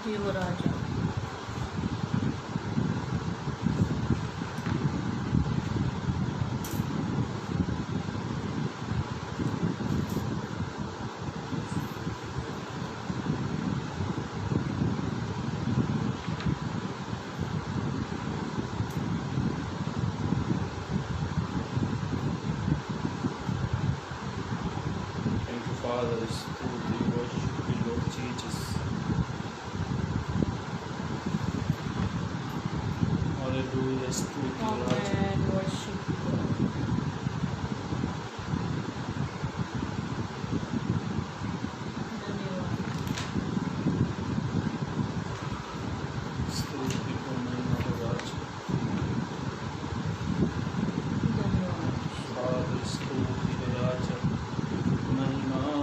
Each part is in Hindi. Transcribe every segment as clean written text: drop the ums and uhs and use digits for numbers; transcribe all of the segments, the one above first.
स्तुति हो राजा। Thank you, Father. स्तुति, worship you, Lord Jesus. Hallelujah. स्तुति हो राजा। Amen. Worship you, Lord. धन्यवाद। स्तुति को महिमा हो राजा। धन्यवाद। Father, स्तुति हो राजा। महिमा हो,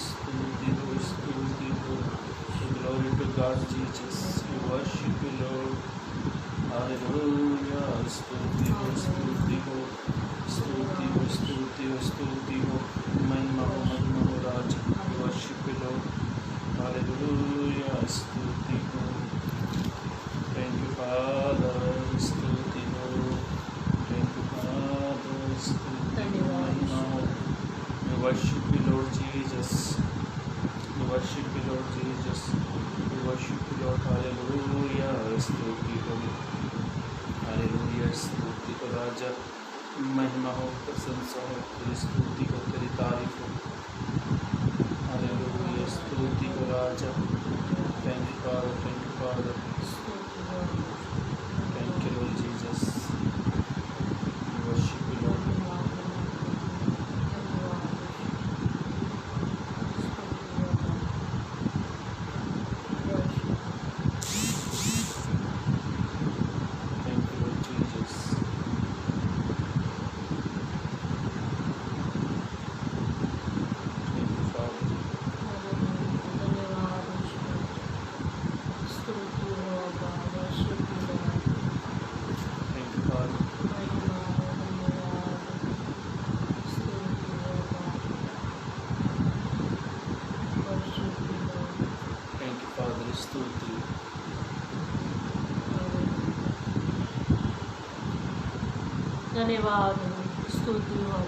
स्तुति हो, स्तुति हो। Glory to God, Jesus. We worship you, Lord. Hallelujah. स्तुति हो, स्तुति हो, स्तुति हो, स्तुति हो, स्तुति हो। महिमा हो राजा। We worship you, Lord. Hallelujah. स्तुति हो। Thank you, Father. स्तुति हो। Thank you, Father. स्तुति हो, महिमा हो। We worship you, Lord Jesus. We worship you, Lord Jesus. We worship you, Lord. Hallelujah. स्तुति हो। Hallelujah. स्तुति हो राजा। महिमा हो, प्रशंसा हो, तेरी स्तुति हो, तेरी तारीफ हो। Hallelujah. स्तुति हो राजा। Thank you, Father. Thank you, Father. स्तुति हो राजा। Thank you, Lord Jesus. We worship you, Lord. धन्यवाद। धन्यवाद। स्तुति हो राजा। Thank you, Lord Jesus. Thank you, Father. धन्यवाद। स्तुति हो राजा। worship you, Lord. Thank you, Father. महिमा हो, धन्यवाद। स्तुति हो राजा। worship you, Lord. Thank you, Father. स्तुति। धन्यवाद। स्तुति हो।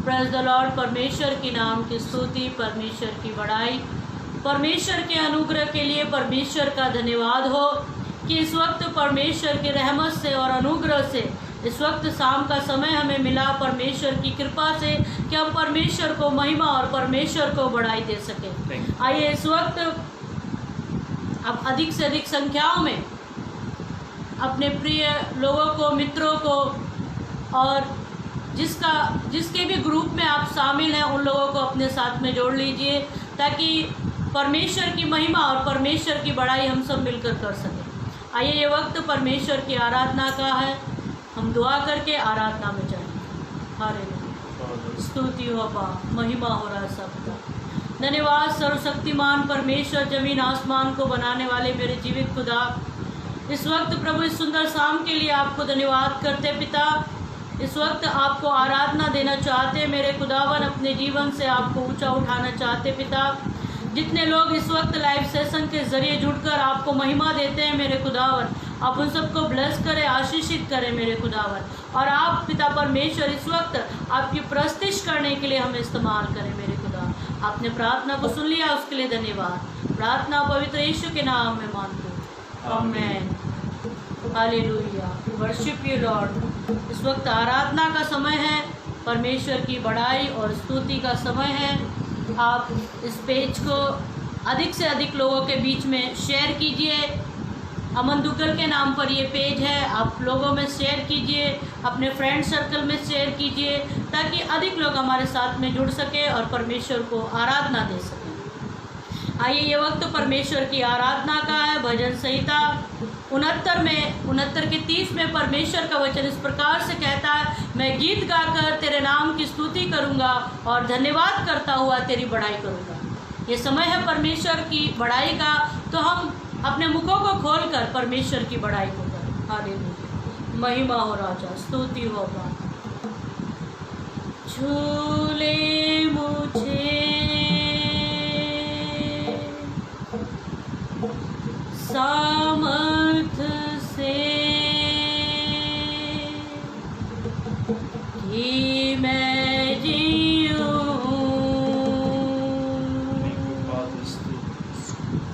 Praise the Lord. परमेश्वर की नाम की स्तुति, परमेश्वर की बड़ाई, परमेश्वर के अनुग्रह के लिए परमेश्वर का धन्यवाद हो कि इस वक्त परमेश्वर की रहमत से और अनुग्रह से इस वक्त शाम का समय हमें मिला, परमेश्वर की कृपा से कि हम परमेश्वर को महिमा और परमेश्वर को बड़ाई दे सकें। आइए इस वक्त अब अधिक से अधिक संख्याओं में अपने प्रिय लोगों को, मित्रों को और जिसके भी ग्रुप में आप शामिल हैं उन लोगों को अपने साथ में जोड़ लीजिए ताकि परमेश्वर की महिमा और परमेश्वर की बड़ाई हम सब मिलकर कर सकें। आइए ये वक्त परमेश्वर की आराधना का है, हम दुआ करके आराधना में जाएंगे। हालेलुया। स्तुति हो अब्बा, महिमा हो रहा है सबका। धन्यवाद सर्वशक्तिमान परमेश्वर, जमीन आसमान को बनाने वाले मेरे जीवित खुदा, इस वक्त प्रभु इस सुंदर शाम के लिए आपको धन्यवाद करते पिता। इस वक्त आपको आराधना देना चाहते मेरे खुदावन, अपने जीवन से आपको ऊंचा उठाना चाहते पिता। जितने लोग इस वक्त लाइव सेशन के जरिए जुड़कर आपको महिमा देते हैं मेरे खुदावन, आप उन सबको ब्लेस करें, आशीषित करें मेरे खुदावन। और आप पिता परमेश्वर इस वक्त आपकी प्रस्तिश करने के लिए हमें इस्तेमाल करें मेरे खुदा। आपने प्रार्थना को सुन लिया, उसके लिए धन्यवाद। प्रार्थना पवित्र यीशु के नाम में मांगते हैं, आमीन। हालेलुया। Worship you Lord. इस वक्त आराधना का समय है, परमेश्वर की बड़ाई और स्तुति का समय है। आप इस पेज को अधिक से अधिक लोगों के बीच में शेयर कीजिए। अमन दुग्गल के नाम पर ये पेज है, आप लोगों में शेयर कीजिए, अपने फ्रेंड सर्कल में शेयर कीजिए ताकि अधिक लोग हमारे साथ में जुड़ सके और परमेश्वर को आराधना दे सकें। आइए ये वक्त परमेश्वर की आराधना का है। भजन संहिता 69 के 30 में परमेश्वर का वचन इस प्रकार से कहता है, मैं गीत गाकर तेरे नाम की स्तुति करूंगा और धन्यवाद करता हुआ तेरी बड़ाई करूंगा। ये समय है परमेश्वर की बड़ाई का, तो हम अपने मुखों को खोलकर परमेश्वर की बड़ाई को करें। हालेलुया। महिमा हो राजा, स्तुति हो बाबा। झूले मुझे सामर्थ से कि मैं जीऊं,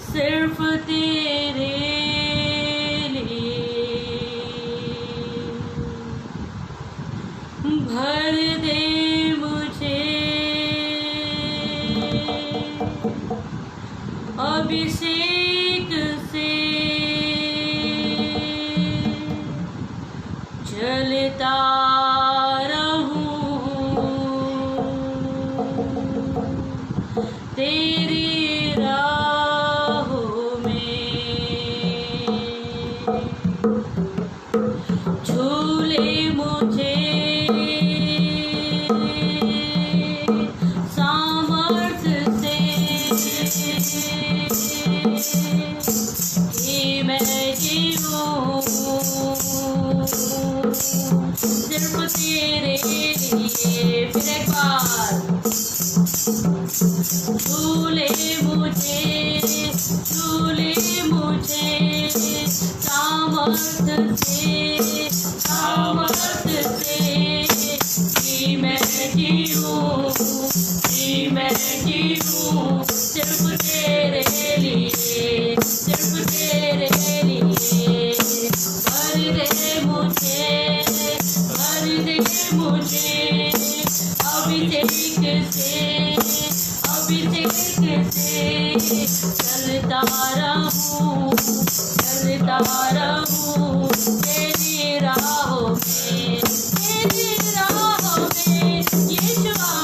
सिर्फ तेरे लिए। भर दे मुझे अभिषेक से, चलता रहूं तेरी राहों में। झूले मुझे सामर्थ से कि मैं जीऊं, सिर्फ तेरे लिए। फिर एक बार झूले मुझे सामर्थ से कि मैं जीऊं, सिर्फ तेरे लिए, सिर्फ तेरे लिए। भर दे मुझे अभिषेक से, चलता रहूं तेरी राहों में, यीशुआ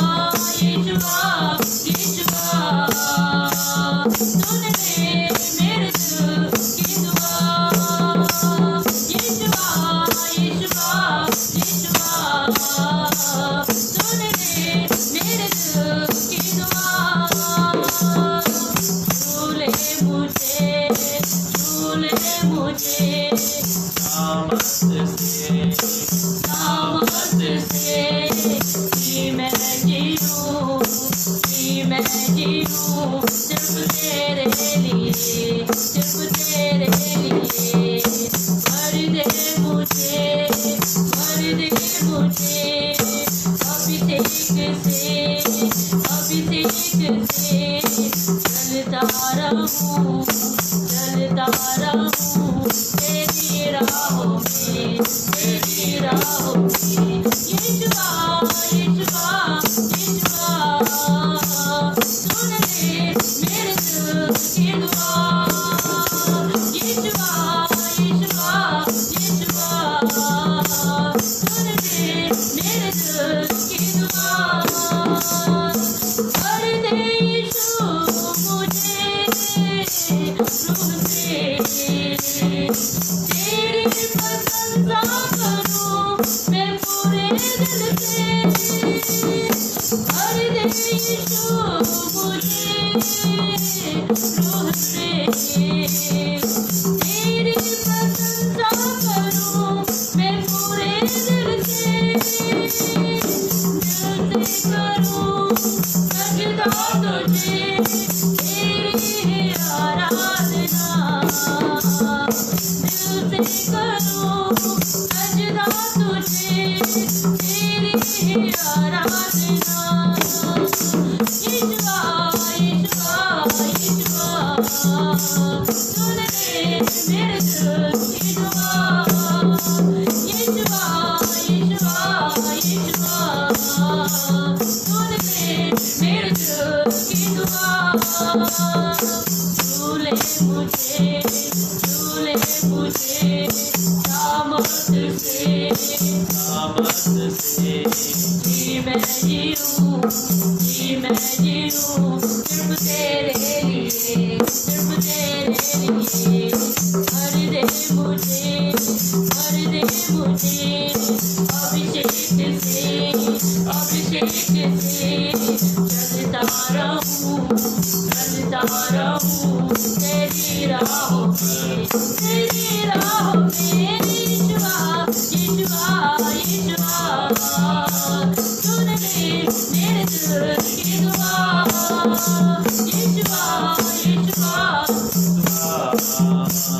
सुन ले मेरे दिल की दुआ। यीशुआ सुन ले मेरे दिल की दुआ। झूले मुझे सामर्थ से कि मैं जीऊं, सिर्फ तेरे लिए, सिर्फ तेरे लिए। भर दे मुझे अभिषेक से, चलता रहूं तेरी राहों में, यीशुआ सुन ले मेरे दिल की दुआ। यीशुआ सुन ले मेरे दिल की दुआ। भर दे यीशु मुझे रूह से, तेरी प्रशंसा करूं मैं पूरे दिल से। भर दे यीशु मुझे रूह से, तेरी प्रशंसा करूं मैं पूरे दिल से। करूं सजदा तुझे, तेरी आराधना। दिल से करूं सजदा तुझे, तेरी आराधना। सुन ले मेरे दिल की दुआ। यीशुआ सुन ले मेरे दिल की दुआ। झूले मुझे सामर्थ से कि मैं जीऊं, सिर्फ तेरे लिए, भर दे मुझे अभिषेक से, चलता रहूं तेरी राहों में, यीशुआ सुन ले मेरे दिल की दुआ। यीशुआ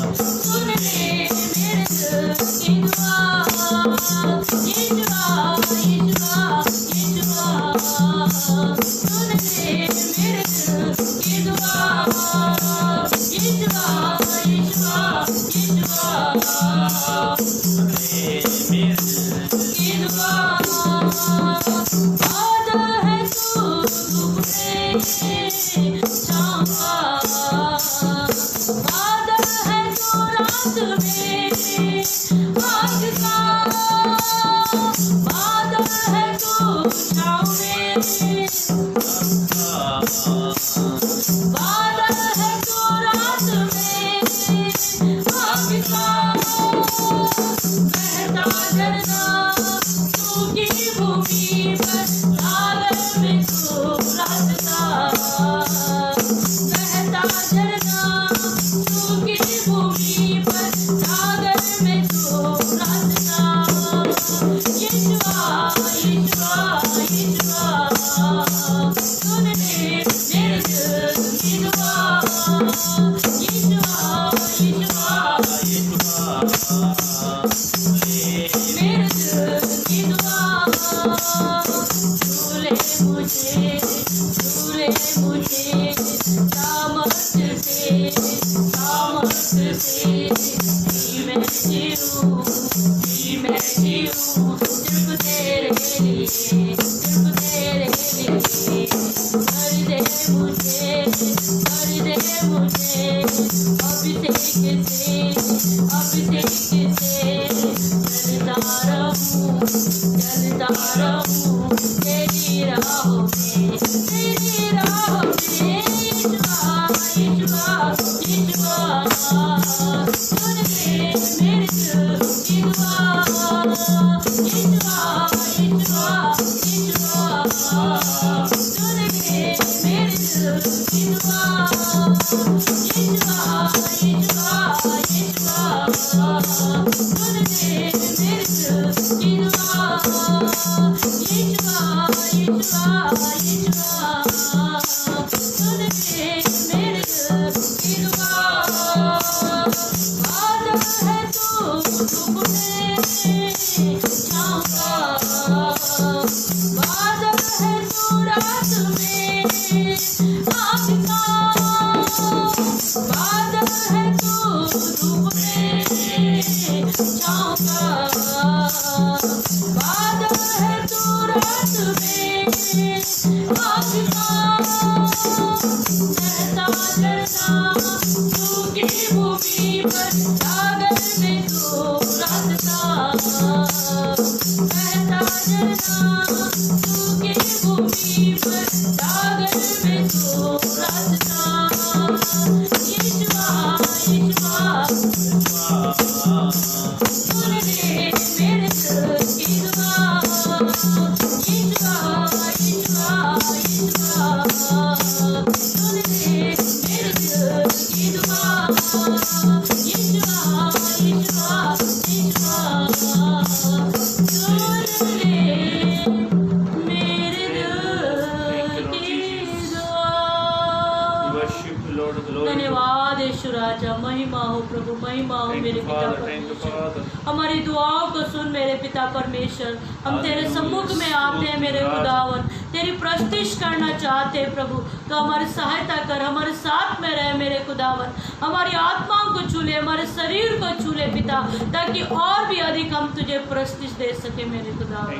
धन्यवाद यीशु राजा, महिमा हो प्रभु, महिमा हो मेरे पिता परमेश्वर। हमारी दुआओं को सुन मेरे पिता परमेश्वर। हम तेरे सम्मुख में आते हैं मेरे खुदावन, तेरी प्रस्तुति करना चाहते हैं प्रभु, तो हमारी सहायता कर, हमारे साथ में रहे मेरे खुदावन। हमारी आत्माओं को छू ले, हमारे शरीर को छू ले पिता, ताकि और भी अधिक हम तुझे प्रस्तुति दे सके मेरे खुदावन।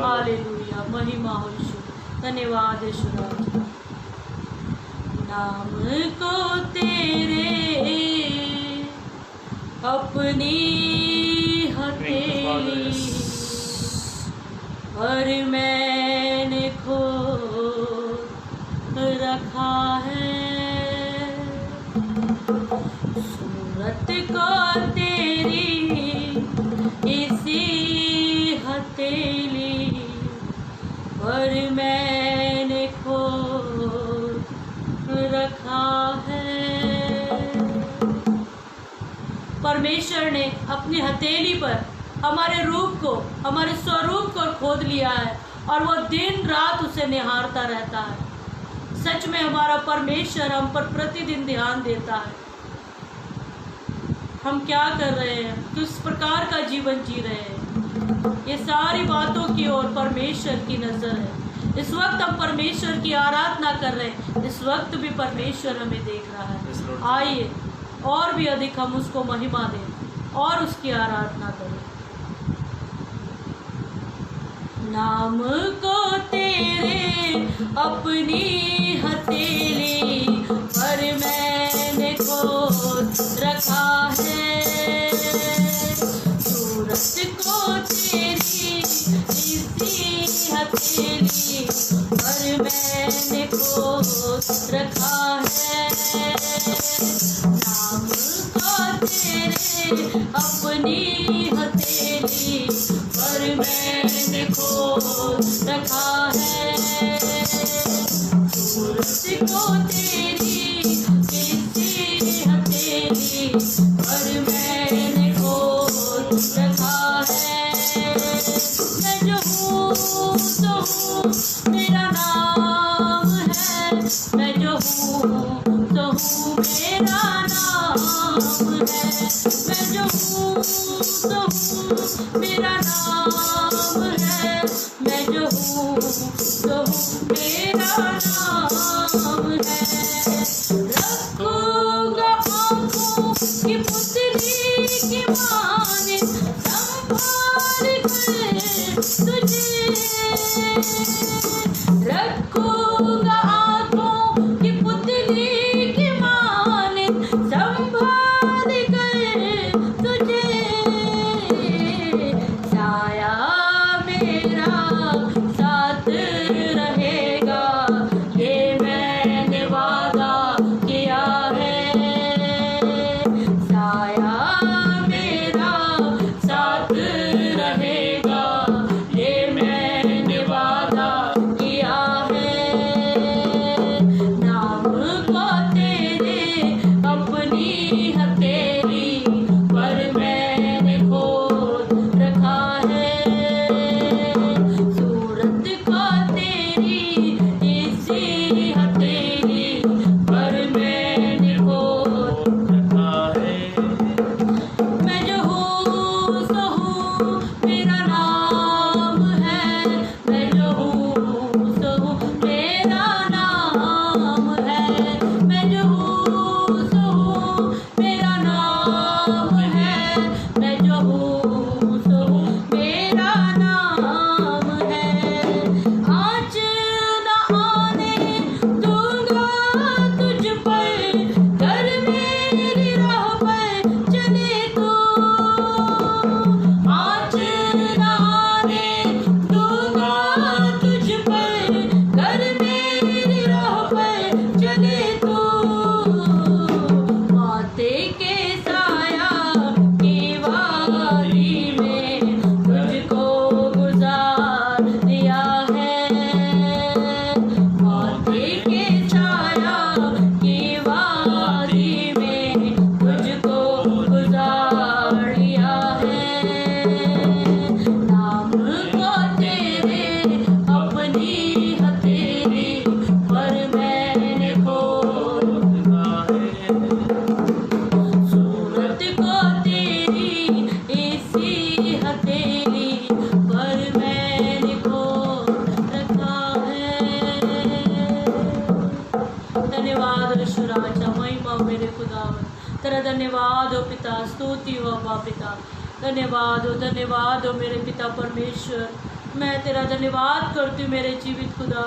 हालेलुया, महिमा हो यीशु। धन्यवाद यीशु राजा। नाम को तेरे अपनी हथेली और मैंने खो रखा है। सूरत को तेरी इसी हथेली और मैंने खो रखा है। परमेश्वर ने अपनी हथेली पर हमारे रूप को, हमारे स्वरूप को खोद लिया है और वो दिन रात उसे निहारता रहता है। सच में हमारा परमेश्वर हम पर प्रतिदिन ध्यान देता है। हम क्या कर रहे हैं, किस प्रकार का जीवन जी रहे हैं। सारी बातों की ओर परमेश्वर की नजर है। इस वक्त हम परमेश्वर की आराधना कर रहे हैं, इस वक्त भी परमेश्वर हमें देख रहा है। आइए और भी अधिक हम उसको महिमा दें और उसकी आराधना करें। नाम को तेरे अपनी हथेली पर मैंने खोद रखा है, सूरत को तेरी इसी हथेली पर मैंने खोद रखा है। नाम को तेरे अपनी हथेली पर मैंने खोद रखा है, सूरत को तेरी इसी हथेली पर मैंने खोद रखा है। मैं जो हूँ तो हूँ, मेरा नाम है, मैं जो हूँ तो हूँ, मेरा नाम है, मैं जो हूँ तो हूँ, मेरा नाम है, मैं जो हूँ तो हूँ, मेरा नाम है। रखूंगा आँखों की पुतली की माने संभाल कर तुझे, रखूंगा आँखों की पुतली की माने संभाल कर तुझे। साया मेरा साथ रहेगा, ये मैंने वादा किया है। साया मेरा साथ रहेगा, ये मैंने वादा किया है। नाम को तेरे अपनी हथेली पर मैंने खोद रखा है, सूरत को तेरी इसी हथेली पर मैंने खोद रखा है। मैं जो हूँ सो हूँ, मेरा नाम है, मैं जो हूँ सो हूँ, मेरा नाम है, मैं जो हूँ सो हूँ, मेरा नाम है, मैं जो हूँ सो हूँ, मेरा नाम है। आँच न आने दूंगा तुझ पर, कर मेरी राह पर चले तू। आँच न आने दूंगा तुझ पर, कर मेरी राह पर चले तू। माते के साया की वादी में तुझको गुजार दिया है, माते के साया की वादी में तुझको गुजार दिया है। नाम को तेरे अपनी हथेली पर मैंने खोद रखा है। सूरत को तेरी इसी हथेली पर मैंने खोद रखा है। धन्यवाद यीशु राजा, महिमा हो मेरे खुदावन, तेरा धन्यवाद हो पिता, स्तुति हो अब्बा पिता, धन्यवाद हो मेरे पिता परमेश्वर। मैं तेरा धन्यवाद करती हूँ मेरे जीवित खुदा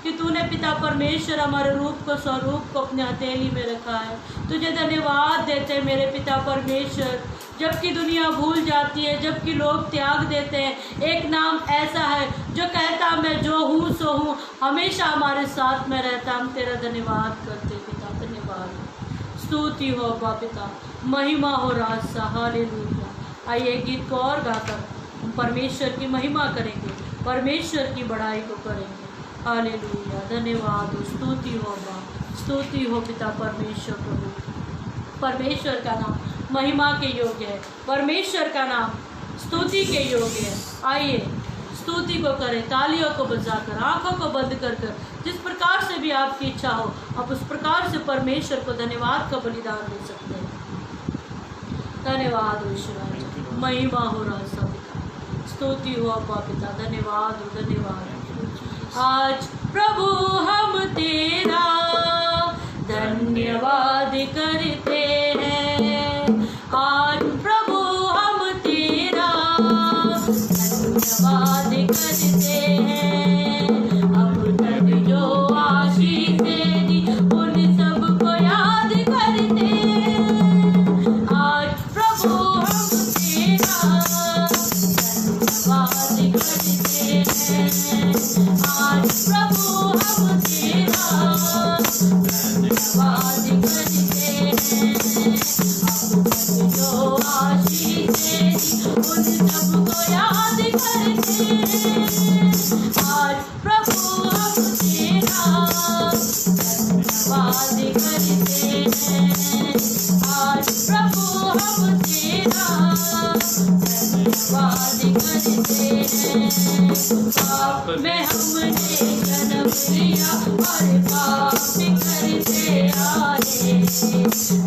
कि तूने पिता परमेश्वर हमारे रूप को स्वरूप को अपने हथेली में रखा है। तुझे धन्यवाद देते हैं मेरे पिता परमेश्वर। जबकि दुनिया भूल जाती है, जबकि लोग त्याग देते हैं, एक नाम ऐसा है जो कहता मैं जो हूँ सो हूँ, हमेशा हमारे साथ में रहता। हम तेरा धन्यवाद करते पिता, धन्यवाद, स्तुति हो अब्बा पिता, महिमा हो राजा, हालेलुया। आइए गीत को और गाकर हम परमेश्वर की महिमा करेंगे, परमेश्वर की बड़ाई को करेंगे। हालेलुया, धन्यवाद हो, स्तुति हो अब्बा, स्तुति हो पिता परमेश्वर प्रभु। परमेश्वर का नाम महिमा के योग्य है, परमेश्वर का नाम स्तुति के योग्य है। आइए स्तुति को करें, तालियों को बजाकर, आंखों को बंद कर कर, जिस प्रकार से भी आपकी इच्छा हो आप उस प्रकार से परमेश्वर को धन्यवाद का बलिदान दे सकते हैं। धन्यवाद हो ईश्वर, महिमा हो राजा पिता, स्तुति हो अब्बा पिता, धन्यवाद हो, धन्यवाद। आज प्रभु हम तेरा धन्यवाद करते हैं, आज प्रभु हम तेरा धन्यवाद करते हैं। अब तक जो आशीष दी उन सबको याद करते हैं, आज प्रभु हम तेरा धन्यवाद करते हैं, आज प्रभु हम तेरा धन्यवाद करते हैं। अब तक जो आशीष दी उन सबको याद करते हैं, आज प्रभु हम तेरा धन्यवाद करते हैं, आज प्रभु हम तेरा धन्यवाद करते हैं। पाप में हमने जन्म लिया और पाप करते आए,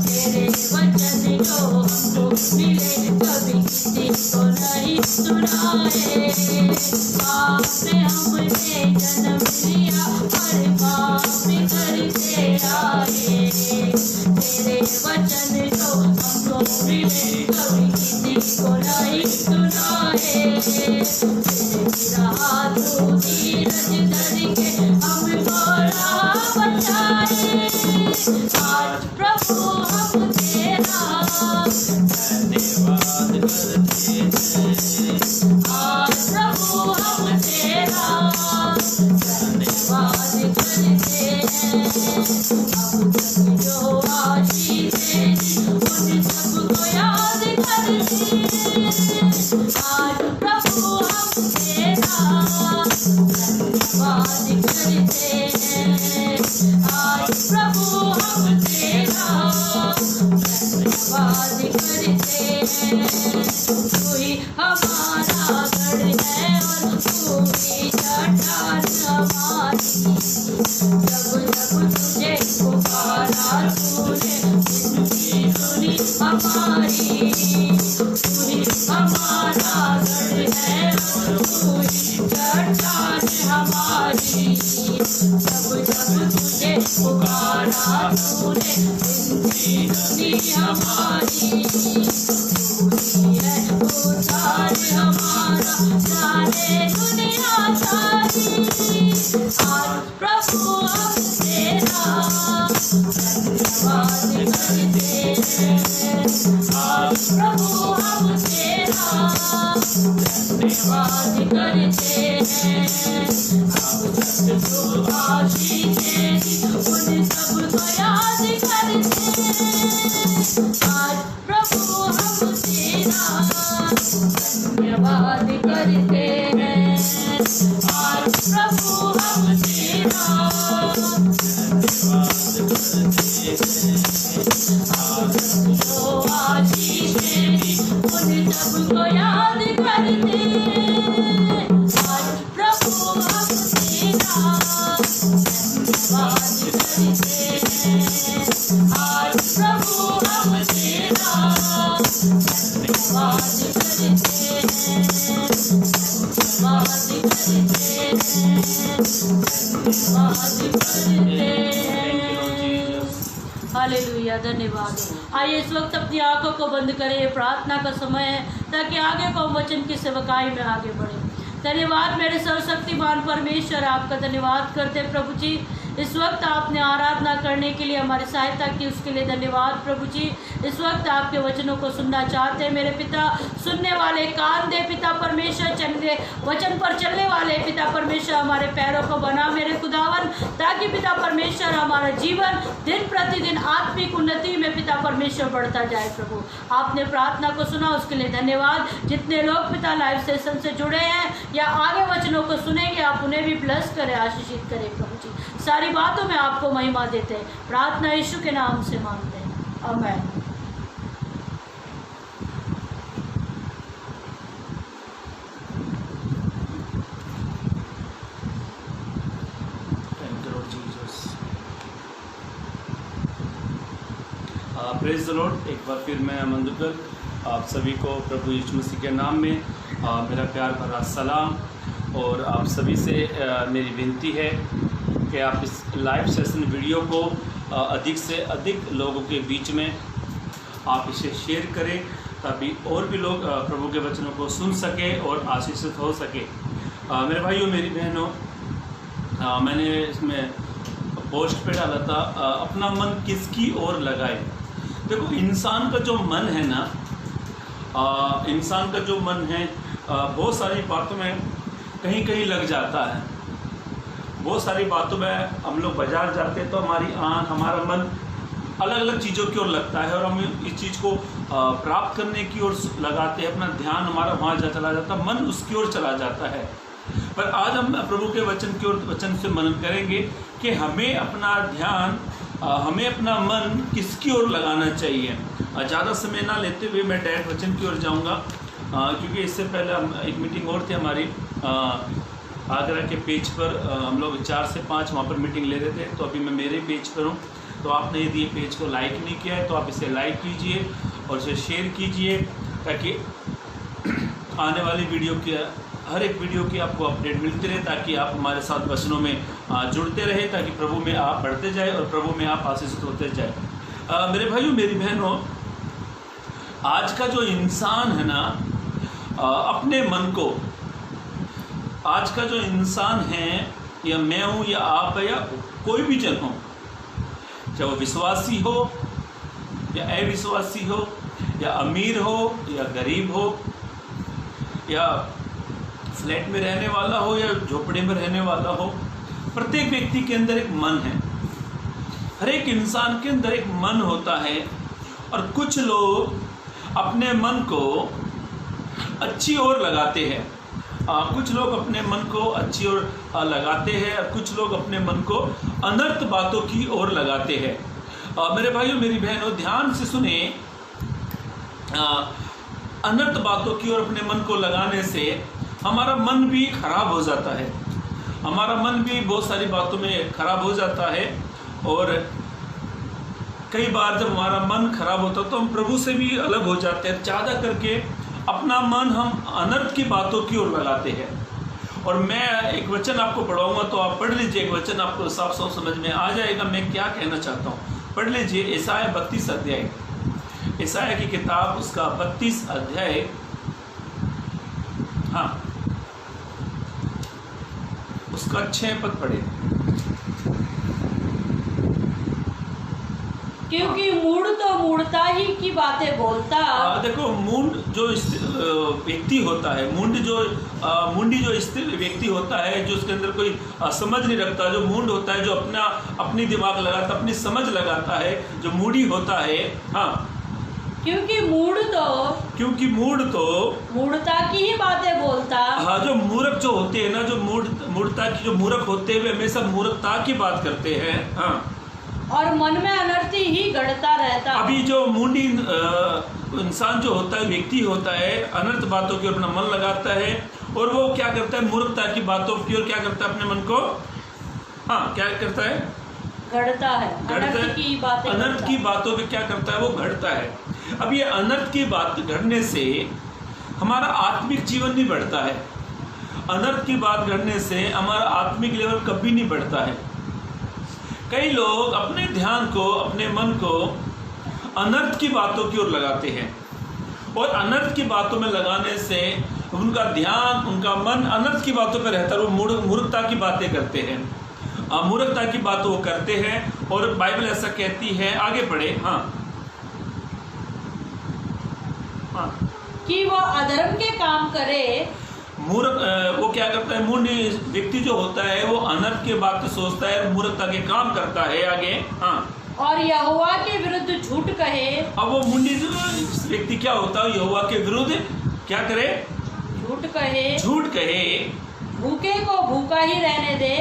तेरे वचन जो हमको मिले कभी किसी को नहीं सुनाए। पाप में हमने जन्म लिया और पाप करते आए, तेरे वचन जो हमको मिले कभी किसी को नहीं सुनाए। हाथ धीरज धर के हमको राह बचाए, आज प्रभु हम तेरा धन्यवाद करते हैं, आज प्रभु हम तेरा धन्यवाद करते हैं। अब तक जो आशीष दी उन सबको याद करते हैं, आज प्रभु हम तेरा धन्यवाद करते हैं, आज प्रभु हम तेरा धन्यवाद करते हैं। तू ही हमारा गढ़ है और तू ही चट्टान हमारी, जब जब तुझे पुकारा तूने जिंदगी सुनी हमारी। तू ही हमारा गढ़ है और तू ही चट्टान हमारी, जब जब तुझे पुकारा तूने जिंदगी सुनी हमारी। तू ही है उद्धार हमारा सारे दुनिया सारी, आज प्रभु हम तेरा धन्यवाद करते हैं, आज प्रभु हम तेरा धन्यवाद करते हैं। अब तक जो आशीष दी उन सबको याद करते हैं, आज प्रभु हम तेरा धन्यवाद करते हैं, आज प्रभु हम तेरा धन्यवाद करते हैं। अब तक जो आशीष दी उन सबको याद करते हैं, आज प्रभु हम तेरा धन्यवाद करते हैं, आज प्रभु हम तेरा धन्यवाद करते हैं, धन्यवाद करते हैं, धन्यवाद करते हैं। हालेलुया, धन्यवाद। आइए इस वक्त अपनी आंखों को बंद करें, ये प्रार्थना का समय है ताकि आगे को वचन की सेवकाई में आगे बढ़े। धन्यवाद मेरे सर्वशक्तिमान परमेश्वर, आपका धन्यवाद करते प्रभु जी। इस वक्त आपने आराधना करने के लिए हमारी सहायता की, उसके लिए धन्यवाद प्रभु जी। इस वक्त आपके वचनों को सुनना चाहते हैं मेरे पिता, सुनने वाले कान दे पिता परमेश्वर, चलने वचन पर चलने वाले पिता परमेश्वर हमारे पैरों को बना मेरे खुदावन, ताकि पिता परमेश्वर हमारा जीवन दिन प्रतिदिन आत्मिक उन्नति में पिता परमेश्वर बढ़ता जाए। प्रभु आपने प्रार्थना को सुना, उसके लिए धन्यवाद। जितने लोग पिता लाइव सेशन से जुड़े हैं या आगे वचनों को सुनेंगे, आप उन्हें भी ब्लेस करें, आशीषित करें प्रभु जी। सारी बातों में आपको महिमा देते हैं, प्रार्थना यीशु के नाम से मांगते हैं, आमीन। Praise the Lord. एक बार फिर मैं अमन दुग्गल आप सभी को प्रभु यीशु मसीह के नाम में मेरा प्यार भरा सलाम। और आप सभी से मेरी विनती है कि आप इस लाइव सेशन वीडियो को अधिक से अधिक लोगों के बीच में आप इसे शेयर करें, ताकि और भी लोग प्रभु के वचनों को सुन सके और आशीषित हो सके। मेरे भाइयों, मेरी बहनों, मैंने इसमें पोस्ट पे डाला था, अपना मन किसकी ओर लगाए। देखो, इंसान का जो मन है ना, इंसान का जो मन है बहुत सारी बातों में कहीं कहीं लग जाता है। बहुत सारी बातों में हम लोग बाजार जाते हैं तो हमारी आँख, हमारा मन अलग अलग चीज़ों की ओर लगता है और हम इस चीज़ को प्राप्त करने की ओर लगाते हैं। अपना ध्यान हमारा वहाँ चला जाता है, मन उसकी ओर चला जाता है। पर आज हम प्रभु के वचन की ओर, वचन से मनन करेंगे कि हमें अपना ध्यान, हमें अपना मन किसकी ओर लगाना चाहिए। ज़्यादा समय ना लेते हुए मैं डायरेक्ट वचन की ओर जाऊँगा, क्योंकि इससे पहले हम एक मीटिंग और थी हमारी आगरा के पेज पर। हम लोग 4 से 5 वहाँ पर मीटिंग ले रहे थे। तो अभी मैं मेरे पेज पर हूँ, तो आपने यदि ये पेज को लाइक नहीं किया है तो आप इसे लाइक कीजिए और इसे शेयर कीजिए, ताकि आने वाली वीडियो की, हर एक वीडियो की आपको अपडेट मिलती रहे, ताकि आप हमारे साथ वचनों में जुड़ते रहे, ताकि प्रभु में आप बढ़ते जाए और प्रभु में आप आशीषित होते जाए। मेरे भाइयों, मेरी बहनों, आज का जो इंसान है ना, अपने मन को, आज का जो इंसान है, या मैं हूँ या आप है या कोई भी जन हो, चाहे वो विश्वासी हो या अविश्वासी हो, या अमीर हो या गरीब हो, या फ्लैट में रहने वाला हो या झोपड़े में रहने वाला हो, प्रत्येक व्यक्ति के अंदर एक मन है। हर एक इंसान के अंदर एक मन होता है। और कुछ लोग अपने मन को अच्छी ओर लगाते हैं, कुछ लोग अपने मन को अच्छी ओर लगाते हैं, और कुछ लोग अपने मन को अनर्थ बातों की ओर लगाते हैं। मेरे भाइयों, मेरी बहनों, ध्यान से सुने। अनर्थ बातों की ओर अपने मन को लगाने से हमारा मन भी खराब हो जाता है, हमारा मन भी बहुत सारी बातों में खराब हो जाता है। और कई बार जब हमारा मन खराब होता है तो हम प्रभु से भी अलग हो जाते हैं। ज़्यादा करके अपना मन हम अनर्थ की बातों की ओर लगाते हैं। और मैं एक वचन आपको पढ़ाऊंगा, तो आप पढ़ लीजिए। एक वचन आपको साफ साफ समझ में आ जाएगा मैं क्या कहना चाहता हूँ। पढ़ लीजिए यशायाह 32 अध्याय, यशायाह की किताब, उसका 32 अध्याय, हाँ, उसका 6 पद पढ़े। क्योंकि मूढ़ तो मूढ़ता ही की बातें बोलता। देखो, मूढ़ जो व्यक्ति होता है, मूंडी जो स्थिर व्यक्ति होता है, जो उसके अंदर कोई समझ नहीं रखता, जो मूढ़ होता है, जो अपनी दिमाग लगाता, अपनी समझ लगाता है, जो मूढ़ी होता है। हाँ, क्योंकि मूढ़ तो मूढ़ता की ही बातें बोलता। हाँ, जो मूर्ख जो होते हैं ना, जो मूढ़ता की, जो मूर्ख होते हुए हमेशा मूर्खता की बात करते हैं। हाँ, और मन में अनर्थ ही गढ़ता रहता। अभी जो मूंडी इंसान जो होता है, व्यक्ति होता है, अनर्थ बातों की ओर अपना मन लगाता है, और वो क्या करता है, मूर्खता की बातों की ओर क्या करता है, अपने मन को, हाँ, क्या करता है, गढ़ता है। अनर्थ की बातों पे क्या करता है, वो गढ़ता है। अब ये अनर्थ की बात गढ़ने से हमारा आत्मिक जीवन नहीं बढ़ता है। अनर्थ की बात गढ़ने से हमारा आत्मिक लेवल कभी नहीं बढ़ता है। कई लोग अपने ध्यान को, अपने मन को अनर्थ की बातों की ओर लगाते हैं, और अनर्थ की बातों में लगाने से उनका ध्यान, उनका मन अनर्थ की बातों पर रहता है। वो मूर्खता की बातें करते हैं, मूर्खता की बात वो करते हैं। और बाइबल ऐसा कहती है, आगे पढ़े, हाँ, कि वो अधर्म के काम करे। मूर्ख वो क्या करता है, मूढ़ व्यक्ति जो होता है वो अनर्थ के बात सोचता है, मूर्खता के काम करता है। आगे, हाँ, और यहोवा के विरुद्ध झूठ कहे। अब वो मूढ़ी व्यक्ति क्या होता है, यहोवा के विरुद्ध क्या करे, झूठ कहे। भूखे को भूखा ही रहने दे।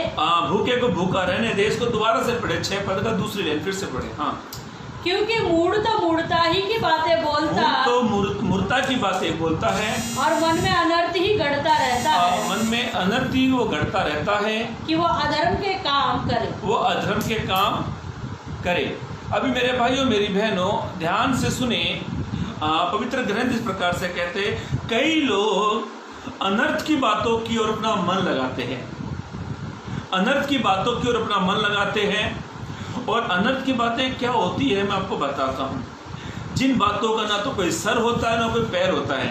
भूखे को भूखा रहने दे। इसको दोबारा से पढ़े, 6 पद का दूसरी लाइन फिर से पढ़े। हाँ, क्योंकि मूढ़ तो मूढ़ता ही की बातें बोलता, तो मूर्खता की बातें बोलता है, और मन में अनर्थ ही गढ़ता रहता है। मन में अनर्थ ही वो गढ़ता रहता है, कि वो अधर्म के काम करे, वो अधर्म के काम करे। अभी मेरे भाइयों, मेरी बहनों, ध्यान से सुने। पवित्र ग्रंथ इस प्रकार से कहते, कई लोग अनर्थ की बातों की ओर अपना मन लगाते हैं, अनर्थ की बातों की ओर अपना मन लगाते हैं। और अनर्थ की बातें क्या होती है मैं आपको बताता हूँ। जिन बातों का ना तो कोई सर होता है ना कोई पैर होता है,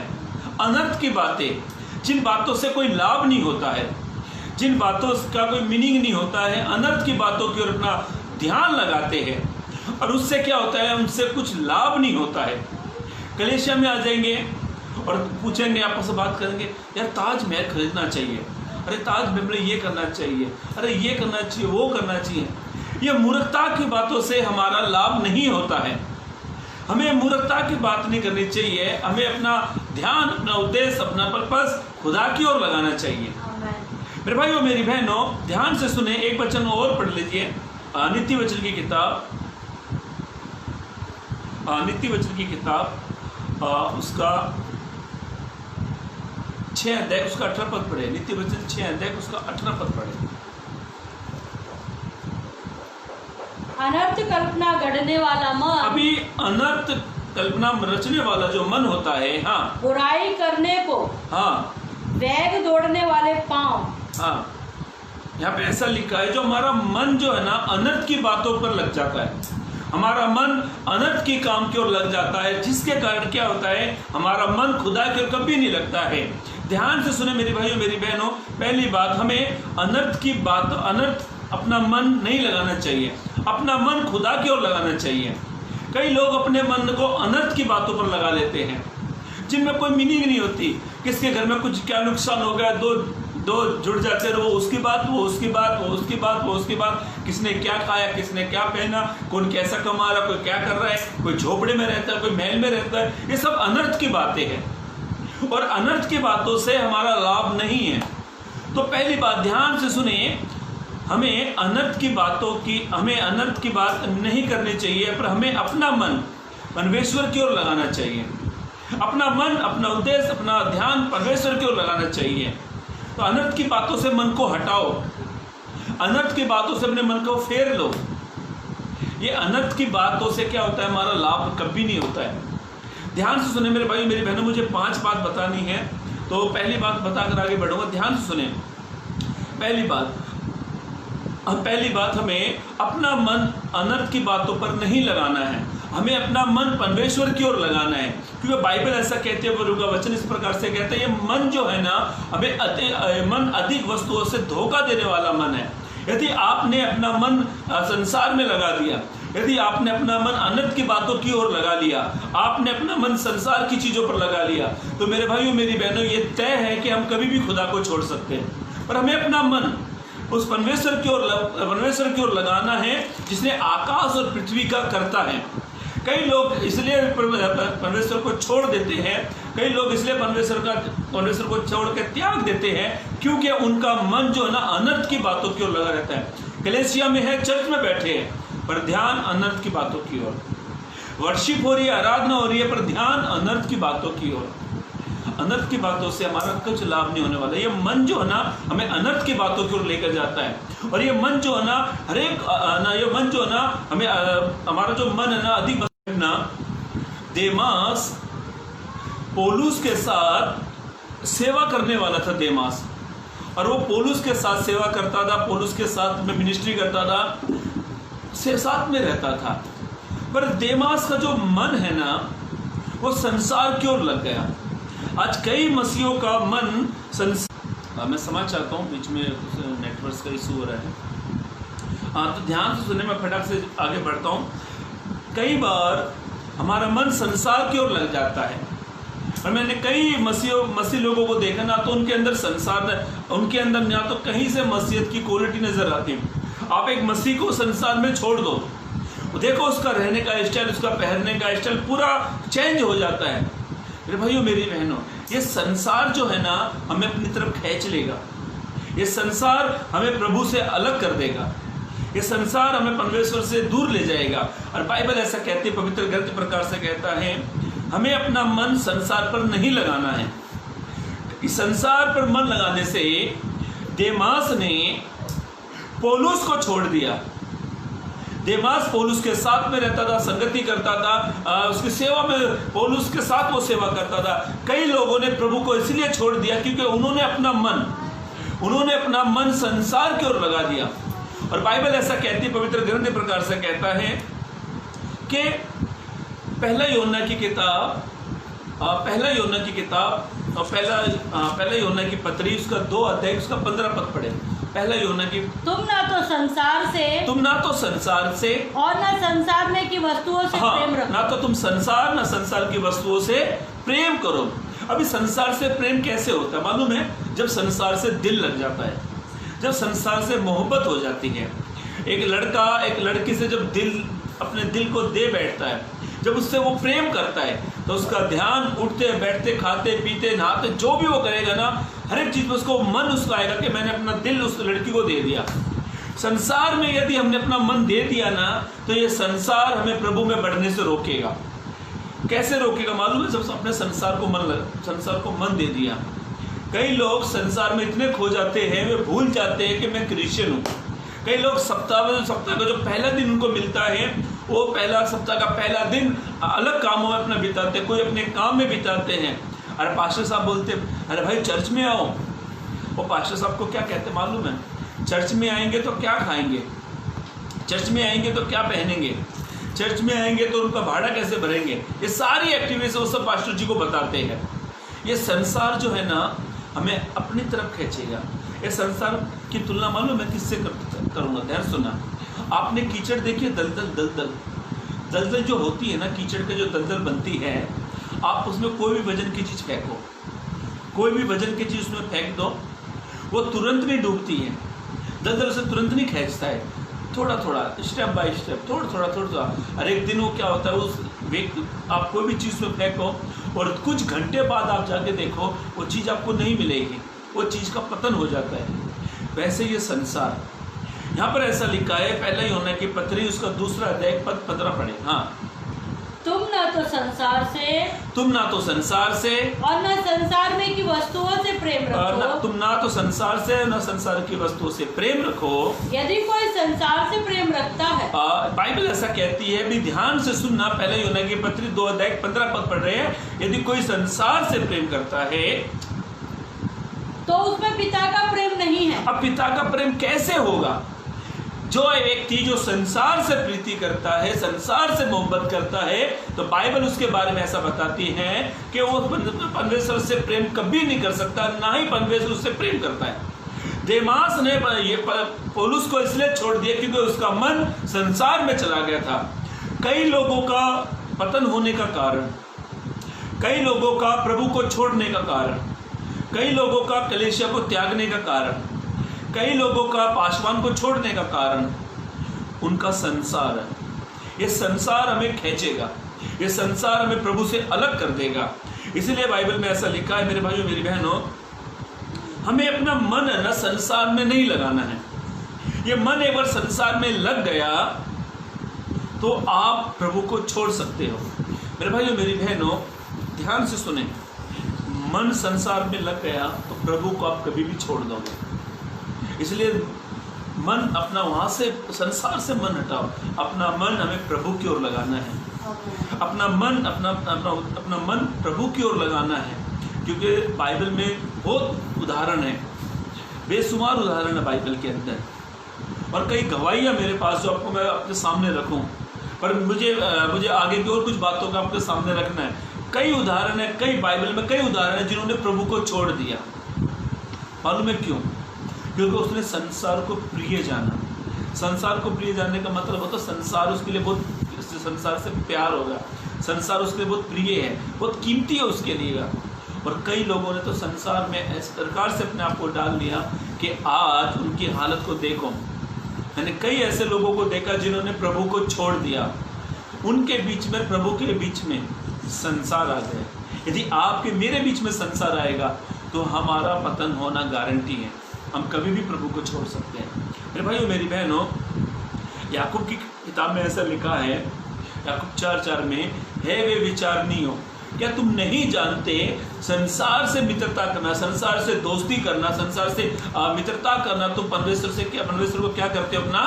अनर्थ की बातें, जिन बातों से कोई लाभ नहीं होता है, जिन बातों का कोई मीनिंग नहीं होता है, अनर्थ की बातों की ओर अपना ध्यान लगाते हैं और उससे क्या होता है, उनसे कुछ लाभ नहीं होता है। कलेशिया में आ जाएंगे और पूछेंगे, आपस में बात करेंगे, यार ताजमहल खरीदना चाहिए, अरे ताजमहल में ये करना चाहिए, अरे ये करना चाहिए, वो करना चाहिए। ये मूर्खता की बातों से हमारा लाभ नहीं होता है। हमें मूर्खता की बात नहीं करनी चाहिए। हमें अपना ध्यान, अपना उद्देश्य, अपना पर्पस खुदा की ओर लगाना चाहिए। मेरे भाइयों मेरी बहनों, ध्यान से सुने, एक वचन और पढ़ लीजिए। नीति वचन की किताब, नीति वचन की किताब उसका 6 अध्याय उसका 18 पद पढ़े। नीति वचन 6 अध्याय उसका 18 पद पढ़े। अनर्थ कल्पना गढ़ने वाला मन, अभी अनर्थ कल्पना रचने वाला जो मन होता है, हाँ, बुराई करने को, हाँ, वेग दौड़ने वाले पांव, हाँ, यहाँ पे ऐसा लिखा है, जो हमारा मन जो है ना अनर्थ की बातों पर लग जाता है, हमारा मन अनर्थ की काम की ओर लग जाता है, जिसके कारण क्या होता है, हमारा मन खुदा की ओर कभी नहीं लगता है। ध्यान से सुने मेरे भाइयों मेरी बहनों, पहली बात, हमें अनर्थ की बात, अनर्थ अपना मन नहीं लगाना चाहिए, अपना मन खुदा की ओर लगाना चाहिए। कई लोग अपने मन को अनर्थ की बातों पर लगा लेते हैं, जिनमें कोई मीनिंग नहीं होती। किसके घर में कुछ क्या नुकसान हो गया, दो जुड़ जाते रहो, उसकी बात, वो उसकी बात, वो उसकी बात, वो उसकी बात, किसने क्या खाया, किसने क्या पहना, कौन कैसा कमा रहा, कोई क्या कर रहा है, कोई झोपड़े में रहता है, कोई महल में रहता है। ये सब अनर्थ की बातें हैं और अनर्थ की बातों से हमारा लाभ नहीं है। तो पहली बात, ध्यान से सुनिए, हमें अनर्थ की बातों की, हमें अनर्थ की बात नहीं करनी चाहिए, पर हमें अपना मन परमेश्वर की ओर लगाना चाहिए। अपना मन, अपना उद्देश्य, अपना ध्यान परमेश्वर की ओर लगाना चाहिए। तो अनर्थ की बातों से मन को हटाओ, अनर्थ की बातों से अपने मन को फेर लो। ये अनर्थ की बातों से क्या होता है, हमारा लाभ कभी नहीं होता है। ध्यान से सुने मेरे भाई मेरी बहनों, मुझे 5 बात बतानी है, तो पहली बात बताकर आगे बढ़ूंगा। ध्यान से सुने, पहली बात, हमें अपना मन अनर्थ की बातों पर नहीं लगाना है, हमें अपना मन परमेश्वर की ओर लगाना है। क्योंकि बाइबल ऐसा कहती है, प्रभु का वचन इस प्रकार से कहता है, ये मन जो है ना, हमें मन अधिक वस्तुओं से धोखा देने वाला मन है। यदि आपने अपना मन संसार में लगा दिया, यदि आपने अपना मन अनर्थ की बातों की ओर लगा लिया, आपने अपना मन संसार की चीजों पर लगा लिया, तो मेरे भाइयों मेरी बहनों, ये तय है कि हम कभी भी खुदा को छोड़ सकते हैं। पर हमें अपना मन उस परमेश्वर की ओर लगाना है, जिसने आकाश और पृथ्वी का करता है। कई लोग इसलिए परमेश्वर को छोड़ देते हैं, कई लोग इसलिए परमेश्वर को छोड़ के त्याग देते हैं, क्योंकि उनका मन जो है ना अनर्थ की बातों की ओर लगा रहता है। कलेसिया में है, चर्च में बैठे हैं, पर ध्यान अनर्थ की बातों की ओर। वर्शिप हो रही है, आराधना हो रही है, पर ध्यान अनर्थ की बातों की ओर। अनर्थ की बातों से हमारा कुछ लाभ नहीं होने वाला। ये मन जो है ना, हमें अनर्थ की बातों की ओर लेकर जाता है। और ये मन जो है ना, ये मन जो है ना, हमें हमारा जो मन है ना अधिक ना, देमास पौलुस के साथ सेवा करने वाला था, देमास, और वो पौलुस के साथ सेवा करता था, पौलुस के साथ में मिनिस्ट्री करता था, साथ में रहता था। पर देमास का जो मन है ना, वो संसार की ओर लग गया। आज कई मसीहों का मन मैं समझ चाहता हूँ, बीच में नेटवर्क का इशू हो रहा है, तो ध्यान से सुनने में फटाक से आगे बढ़ता हूँ। कई बार हमारा मन संसार की ओर लग जाता है, और मैंने कई मसीह लोगों को देखा ना, तो उनके अंदर संसार, उनके अंदर ना तो कहीं से मसीहत की क्वालिटी नजर आती। आप एक मसीह को संसार में छोड़ दो, देखो उसका रहने का स्टाइल, उसका पहनने का स्टाइल पूरा चेंज हो जाता है। मेरे भाइयों मेरी बहनों, ये संसार जो है ना, हमें अपनी तरफ खींच लेगा। ये संसार हमें प्रभु से अलग कर देगा, ये संसार हमें परमेश्वर से दूर ले जाएगा। और बाइबल ऐसा कहती है, पवित्र ग्रंथ प्रकार से कहता है, हमें अपना मन संसार पर नहीं लगाना है। इस संसार पर मन लगाने से देमास ने पौलुस को छोड़ दिया। देमास पौलुस के साथ में रहता था, संगति करता था, उसकी सेवा में पौलुस के साथ वो सेवा करता था। कई लोगों ने प्रभु को इसलिए छोड़ दिया क्योंकि उन्होंने अपना मन संसार की ओर लगा दिया। और बाइबल ऐसा कहती है, पवित्र ग्रंथ इस प्रकार से कहता है कि पहला यूहन्ना की पत्री उसका 2 अध्याय उसका 15 पद पढ़े। पहला यूहन्ना की, तुम ना तो संसार से और ना संसार में की वस्तुओं से प्रेम रखो। ना तो तुम संसार ना संसार की वस्तुओं से प्रेम करो। अभी संसार से प्रेम कैसे होता है मालूम है? जब संसार से दिल लग जाता है, जब संसार से मोहब्बत हो जाती है। एक लड़का एक लड़की से जब अपने दिल को दे बैठता है, जब उससे वो प्रेम करता है, तो उसका ध्यान उठते बैठते खाते पीते नहाते जो भी वो करेगा ना, हर एक चीज में उसको मन उसका आएगा कि मैंने अपना दिल उस लड़की को दे दिया। संसार में यदि हमने अपना मन दे दिया ना, तो ये संसार हमें प्रभु में बढ़ने से रोकेगा। कैसे रोकेगा मालूम है? जब अपने संसार को मन दे दिया। कई लोग संसार में इतने खो जाते हैं, वे भूल जाते हैं कि मैं क्रिश्चियन हूँ। कई लोग सप्ताह का जो पहला दिन उनको मिलता है, वो सप्ताह का पहला दिन अलग कामों में अपना बिताते, कोई अपने काम में बिताते हैं। अरे पास्टर साहब बोलते, अरे भाई चर्च में आओ। वो पास्टर साहब को क्या कहते मालूम है? चर्च में आएंगे तो क्या खाएंगे, चर्च में आएंगे तो क्या पहनेंगे, चर्च में आएंगे तो उनका भाड़ा कैसे भरेंगे, ये सारी एक्टिविटीज वो सब पास्टर जी को बताते हैं। ये संसार जो है ना, हमें अपनी तरफ खींचेगा। ये संसार की तुलना मालूम मैं किससे करूँगा? ध्यान सुना। आपने कीचड़ देखी है? दलदल जो होती है ना, कीचड़ के जो दलदल बनती है, आप उसमें कोई भी वजन की चीज़ फेंको, कोई भी वजन की चीज़ उसमें फेंक दो, वो तुरंत नहीं डूबती है। दलदल उसे तुरंत नहीं खींचता है, थोड़ा थोड़ा स्टेप बाय स्टेप, थोड़ा थोड़ा। और एक दिन वो क्या होता है, आप कोई भी चीज़ में फेंको और कुछ घंटे बाद आप जाके देखो, वो चीज़ आपको नहीं मिलेगी, वो चीज़ का पतन हो जाता है। वैसे ये संसार, यहाँ पर ऐसा लिखा है, पहला यूहन्ना की पत्री उसका 2 अध्याय पद 15 पढ़े। हाँ, तुम ना तो संसार से और ना संसार में की वस्तुओं से प्रेम रखो। तुम ना तो संसार से न संसार की वस्तुओं से प्रेम रखो। यदि कोई संसार से प्रेम रखता है, बाइबल ऐसा कहती है, भी ध्यान से सुनना, पहले यूहन्ना की पत्री 2 अध्याय 15 पद पढ़ रहे हैं। यदि कोई संसार से प्रेम करता है तो उसमें पिता का प्रेम नहीं है। अब पिता का प्रेम कैसे होगा? जो व्यक्ति जो संसार से प्रीति करता है, संसार से मोहब्बत करता है, तो बाइबल उसके बारे में ऐसा बताती है कि वो परमेश्वर से प्रेम कभी नहीं कर सकता, ना ही परमेश्वर उससे प्रेम करता है। देमास ने पौलुस को इसलिए छोड़ दिया क्योंकि उसका मन संसार में चला गया था। कई लोगों का पतन होने का कारण, कई लोगों का प्रभु को छोड़ने का कारण, कई लोगों का कलीसिया को त्यागने का कारण, कई लोगों का पासवान को छोड़ने का कारण उनका संसार है। ये संसार हमें खींचेगा, ये संसार हमें प्रभु से अलग कर देगा। इसलिए बाइबल में ऐसा लिखा है, मेरे भाइयों मेरी बहनों, हमें अपना मन है ना संसार में नहीं लगाना है। ये मन एक बार संसार में लग गया तो आप प्रभु को छोड़ सकते हो। मेरे भाइयों मेरी बहनों, ध्यान से सुने, मन संसार में लग गया तो प्रभु को आप कभी भी छोड़ दोगे। इसलिए मन अपना वहाँ से संसार से मन हटाओ, अपना मन हमें प्रभु की ओर लगाना है। अपना मन प्रभु की ओर लगाना है, क्योंकि बाइबल में बहुत उदाहरण है, बेशुमार उदाहरण है बाइबल के अंदर, और कई गवाहियाँ मेरे पास जो आपको मैं अपने सामने रखूँ, पर मुझे आगे की और कुछ बातों का आपके सामने रखना है। कई उदाहरण है, कई बाइबल में कई उदाहरण है जिन्होंने प्रभु को छोड़ दिया। मालूम है क्यों? क्योंकि उसने संसार को प्रिय जाना। संसार को प्रिय जानने का मतलब होता है संसार उसके लिए बहुत, संसार से प्यार होगा, संसार उसके लिए बहुत प्रिय है, बहुत कीमती है उसके लिए। और कई लोगों ने तो संसार में इस प्रकार से अपने आप को डाल दिया कि आज उनकी हालत को देखो। मैंने कई ऐसे लोगों को देखा जिन्होंने प्रभु को छोड़ दिया, उनके बीच में प्रभु के बीच में संसार आ गया। यदि आपके मेरे बीच में संसार आएगा तो हमारा पतन होना गारंटी है, हम कभी भी प्रभु को छोड़ सकते हैं। मेरे भाइयों मेरी बहनों, याकूब की किताब में ऐसा लिखा है, याकूब 4:4 में, है वे विचारणीयों, क्या तुम नहीं जानते संसार से मित्रता करना, संसार से दोस्ती करना, संसार से मित्रता करना, तुम परमेश्वर से क्या, परमेश्वर को क्या करते हो? अपना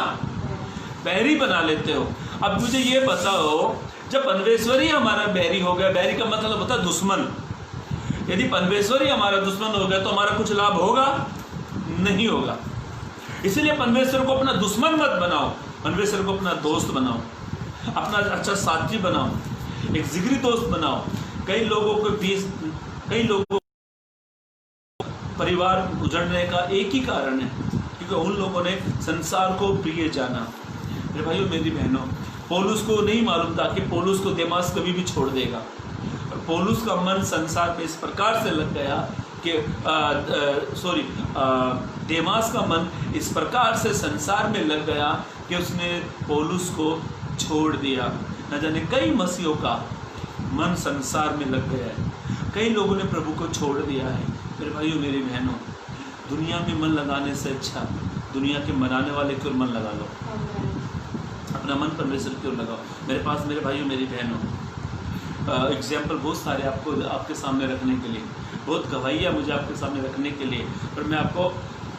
बैरी बना लेते हो। अब मुझे ये बताओ, जब परमेश्वर ही हमारा बैरी हो गया, बैरी का मतलब होता है दुश्मन, यदि परमेश्वर ही हमारा दुश्मन हो गया तो हमारा कुछ लाभ होगा? नहीं होगा। इसलिए परमेश्वर को अपना दुश्मन मत बनाओ, परमेश्वर को अपना दोस्त बनाओ, अपना अच्छा साथी बनाओ, एक जिगरी दोस्त बनाओ। कई लोगों परिवार उजड़ने का एक ही कारण है, क्योंकि उन लोगों ने संसार को प्रिय जाना। मेरे भाइयों मेरी बहनों, पौलुस को नहीं मालूम था कि पौलुस को देमास कभी भी छोड़ देगा। और पौलुस का मन संसार पे इस प्रकार से लग गया कि देमास का मन इस प्रकार से संसार में लग गया कि उसने पौलुस को छोड़ दिया। न जाने कई मसीहों का मन संसार में लग गया है, कई लोगों ने प्रभु को छोड़ दिया है। मेरे भाइयों मेरी बहनों, दुनिया में मन लगाने से अच्छा दुनिया के मनाने वाले की ओर मन लगा लो, अपना मन परमेश्वर की ओर लगाओ। मेरे पास मेरे भाइयों मेरी बहनों एग्जाम्पल बहुत सारे आपके सामने रखने के लिए, बहुत गवाहियाँ मुझे आपके सामने रखने के लिए, पर मैं आपको